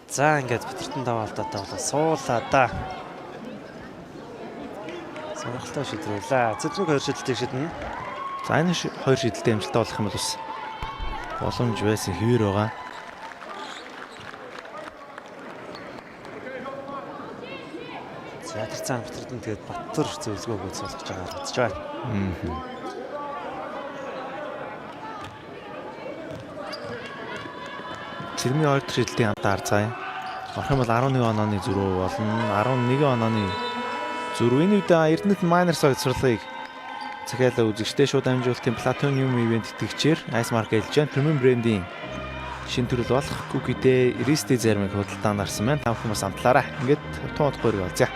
За ингээд Батэртэн 5 алдаатай болоо суулаа да. Сонирхолтой шийдвэрлээ. Цэлмэг 2 шийдэлтийг шийднэ. За энэ 2 шийдэлтэй амжилттай болох юм бол бас боломж байсан хэвээр байгаа. За тэр цаан Батэртэн тэгээд Баттар зөвлөгөө өгөөд суулгаж байгаа харагдаж байна. Цэрмийн 2 шийдэлтийн хамтаа харцгаая. Орох юм бол 11 онооны зөрүү болно. 11 онооны зөрүү. Энэ үед Эрдэнэт Майнерс ойцруулгыг захиалаа үзэгчтэй шууд амжуулалтын Platinum ивент итгэгчээр Ice Mark Elgin премиум брендийн шинэ төрөл болох Cookie-тэй Risty зармыг худалдаанд арсан байна. Та бүхэн бас амтлаарай. Ингээд туудахгүй болзъя.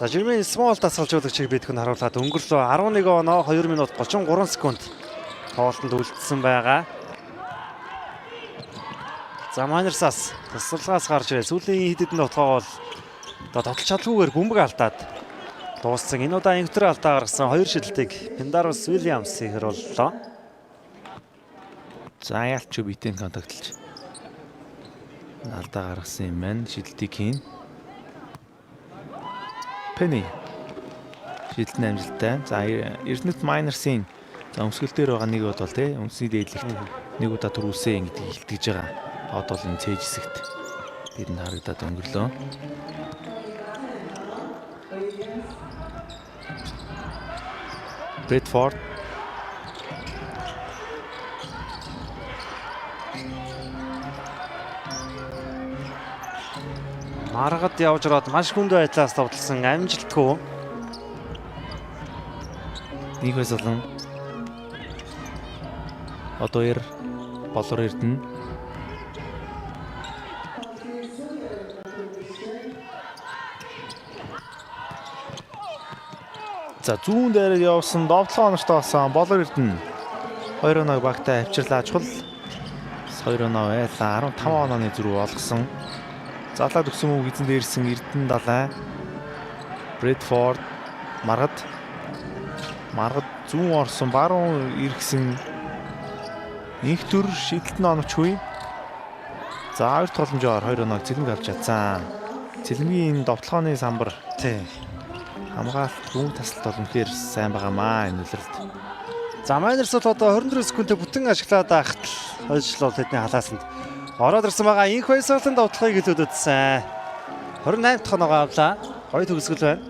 За Жирмийн Смол дасгалжуулагчийг бид хүн харуулад өнгөрлөө 11 оноо 2 минут 33 секунд тоглолтод үлдсэн байгаа. За Майнерсаас тасалгаас гарч ирээ. Сүүлийн хэд хэдэн тоглогоо бол тоглож чадлгүйгээр бөмбөг алдаад дууссан. Энэ удаа инхтер алдаа гаргасан 2 шидэлтийг Пендарус Уильямс ихэр боллоо. За яалч битэн контактлж алдаа гаргасан юм байна. Шидэлтийг хийн. Penny шидэлтний амжилттай. За Эрдэнэт Майнерсын за өмсгөл дээр байгаа нэг бол тий үнсний дээдлэгт нэг удаа төрүүлсэн гэдгийг илтгэж байгаа. Одоо бол энэ цээж хэсэгт бид нь харагдаад өнгөрлөө. Брэдфорд Маргад явж ороод маш хүнд байдлаас тоглосон амжилтгүй. Нэг байсан. Одоо болор Эрдэнэ. За зүүн дээр явсан довтлогоо оногтой болсон Болор Эрдэнэ 2 оног багтаа авчирлаа чухал 2 оноо байлаа 15 онооны зүрх олгосон залаад өгсөн үг эзэн дээрсэн Эрдэнэ далай Брэдфорд Маргад зүүн орсон баруун иргсэн инх төр шидэлтэн оновч хуй за 2 тогломжоор 2 оног цэлмэг авч чадсан цэлмгийн довтлогооны самбар тий хамгаалалт бүүн тасалт боломжээр сайн байгаамаа энэ үлрэлт. За Майнерс бол одоо 24 секундтэй бүтэн ашиглаад байхад л хойшлол тэдний халаасанд ороод ирсэн байгаа. Инх баясгалан довтлогыг илүүдсэн. 28 дахь оноогоо авлаа. Гоё төгсгөл байна.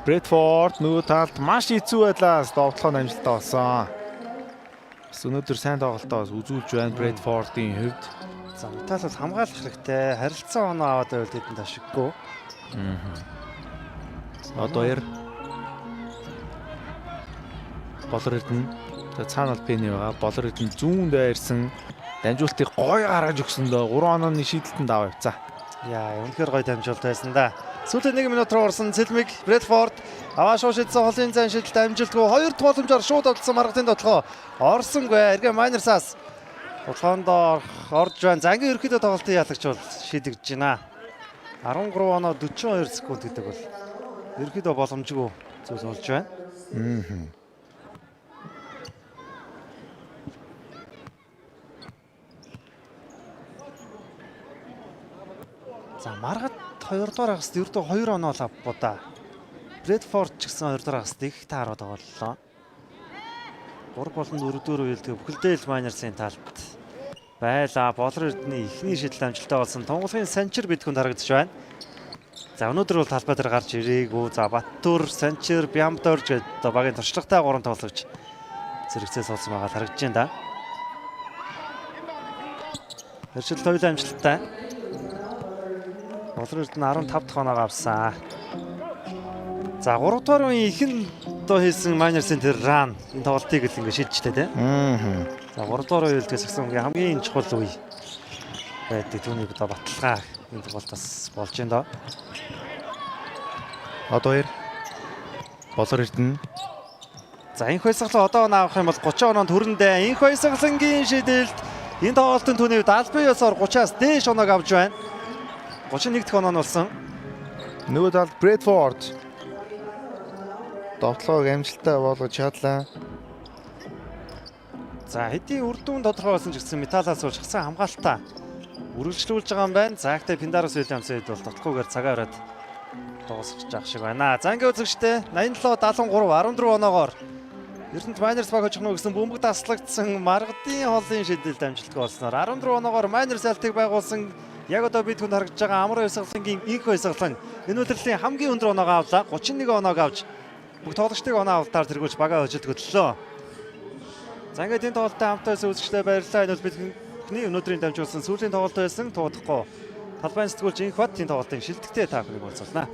Брэдфорд нөгөө талд маш хэцүү байдлаас довтлогоо амжилттай болсон. Бас өнөөдөр сайн тоглолтоос үзүүлж байна Брэдфордын хувьд. За Метал бол хамгаалах хэрэгтэй. Харилцаа оноо аваад байвал тэдэнд ашиггүй. Одоо Болор Эрдэнэ цаана бол Пенни байгаа. Болор Эрдэнэ зүүн дээрсэн дамжуултыг гоё гаргаж өгсөндөө 3 онооны шийдэлтэнд аваа явцаа. Яа, үнэхээр гоё дамжуулт байсан да. Сүүлийн 1 минут руу орсон Цэлмэг Брэдфорд аваа шууд шидсэн холын зан шидэлт амжилтгүй 2 тогломжоор шууд олдсон маргатын дотлогоо орсонгүй. Эргээ Майнерсаас тоглоонд орж байна. Зангийн ерөөхдөө тоглолтын ялагч бол шийдэгдэж байна. 13 оноо 42 секунд гэдэг бол ерөөхдөө боломжгүй зүйл болж байна. За Маргад 2 дугаар хагаст ердөө 2 оноо л авбуу да. Брэдфорд ч гэсэн 2 дугаар хагаст их таарууд тоглолоо. 3 болон 4-р үеэлдэг бүхэлдээ л Майнерсын талд байлаа. Болор Эрдэнэ ихний шийдэл амжилттай болсон. Тунгалгийн Санчир бидгүнд харагдаж байна. За өнөөдөр бол талбай дээр гарч ирээгүй. За Баттүр, Санчир, Бямдорж гэдэг багийн туршлагатай 3 тоглогч зэрэгцээс олсон байгаа харагдаж байна да. Хэрчил тойлоо амжилттай. Болор Эрдэнэ 15 дахь оноог авсан. За 3 дугаар үеийн ихэн одоо хийсэн Майнерсын тэр ран энэ тоглолтыг л ингэ шилжтэй тийм. За 3 дугаар үеэлдгээс гэсэн хамгийн чухал үе байдаг. Түүнийг одоо баталгаа энэ тоглолтоос болж байна доо. Одоо Болор Эрдэнэ за инх баясгалан одоо оноо авах юм бол 30 оноонд хүрэндээ инх баясгалангийн шийдэлд энэ тоглолтын түүний хувьд аль биесээр 30-аас дээш оноог авч байна. 31 дахь оноо нь болсон. нөгөө талд Брэдфорд довтлогыг амжилттай болгож чадлаа. За хэдийн үр дүн тодорхой болсон ч гэсэн Металаас бол шахсан хамгаалтаа үргэлжлүүлж байгаа юм байна. Заагтай Пиндарус Уильямс хэд бол тоглохгүйгээр цагаа ороод тоглосгож байгаа шиг байна. Зангийн үзэгчтэй 87-73 14 оноогоор Эрдэнэт Майнерс баг хожих нь гэсэн бөмбөг таслагдсан маргадын холын шийдэлд амжилттай болсноор 14 оноогоор Майнерс алтыг байгуулсан. Яг одоо бид хүнд харагдж байгаа амар баясгалангийн инх баясгалан энэ удирлын хамгийн өндөр оноогоо авлаа. 31 оноог авч бүх тоглогчдыг оноо авалтаар тэргүүлж багаа хожид хөдлөлөө. За ингээд энэ тоглолтод хамтдаа үзэгчдээ баярлалаа. Энэ бол бидний өнөөдрийн дамжуулсан сүүлийн тоглолт байсан. Туудахгүй талбайн сэтгүүлч инх бат энэ тоглолтын шилдэгтэй та бүхнийг уулзуулнаа.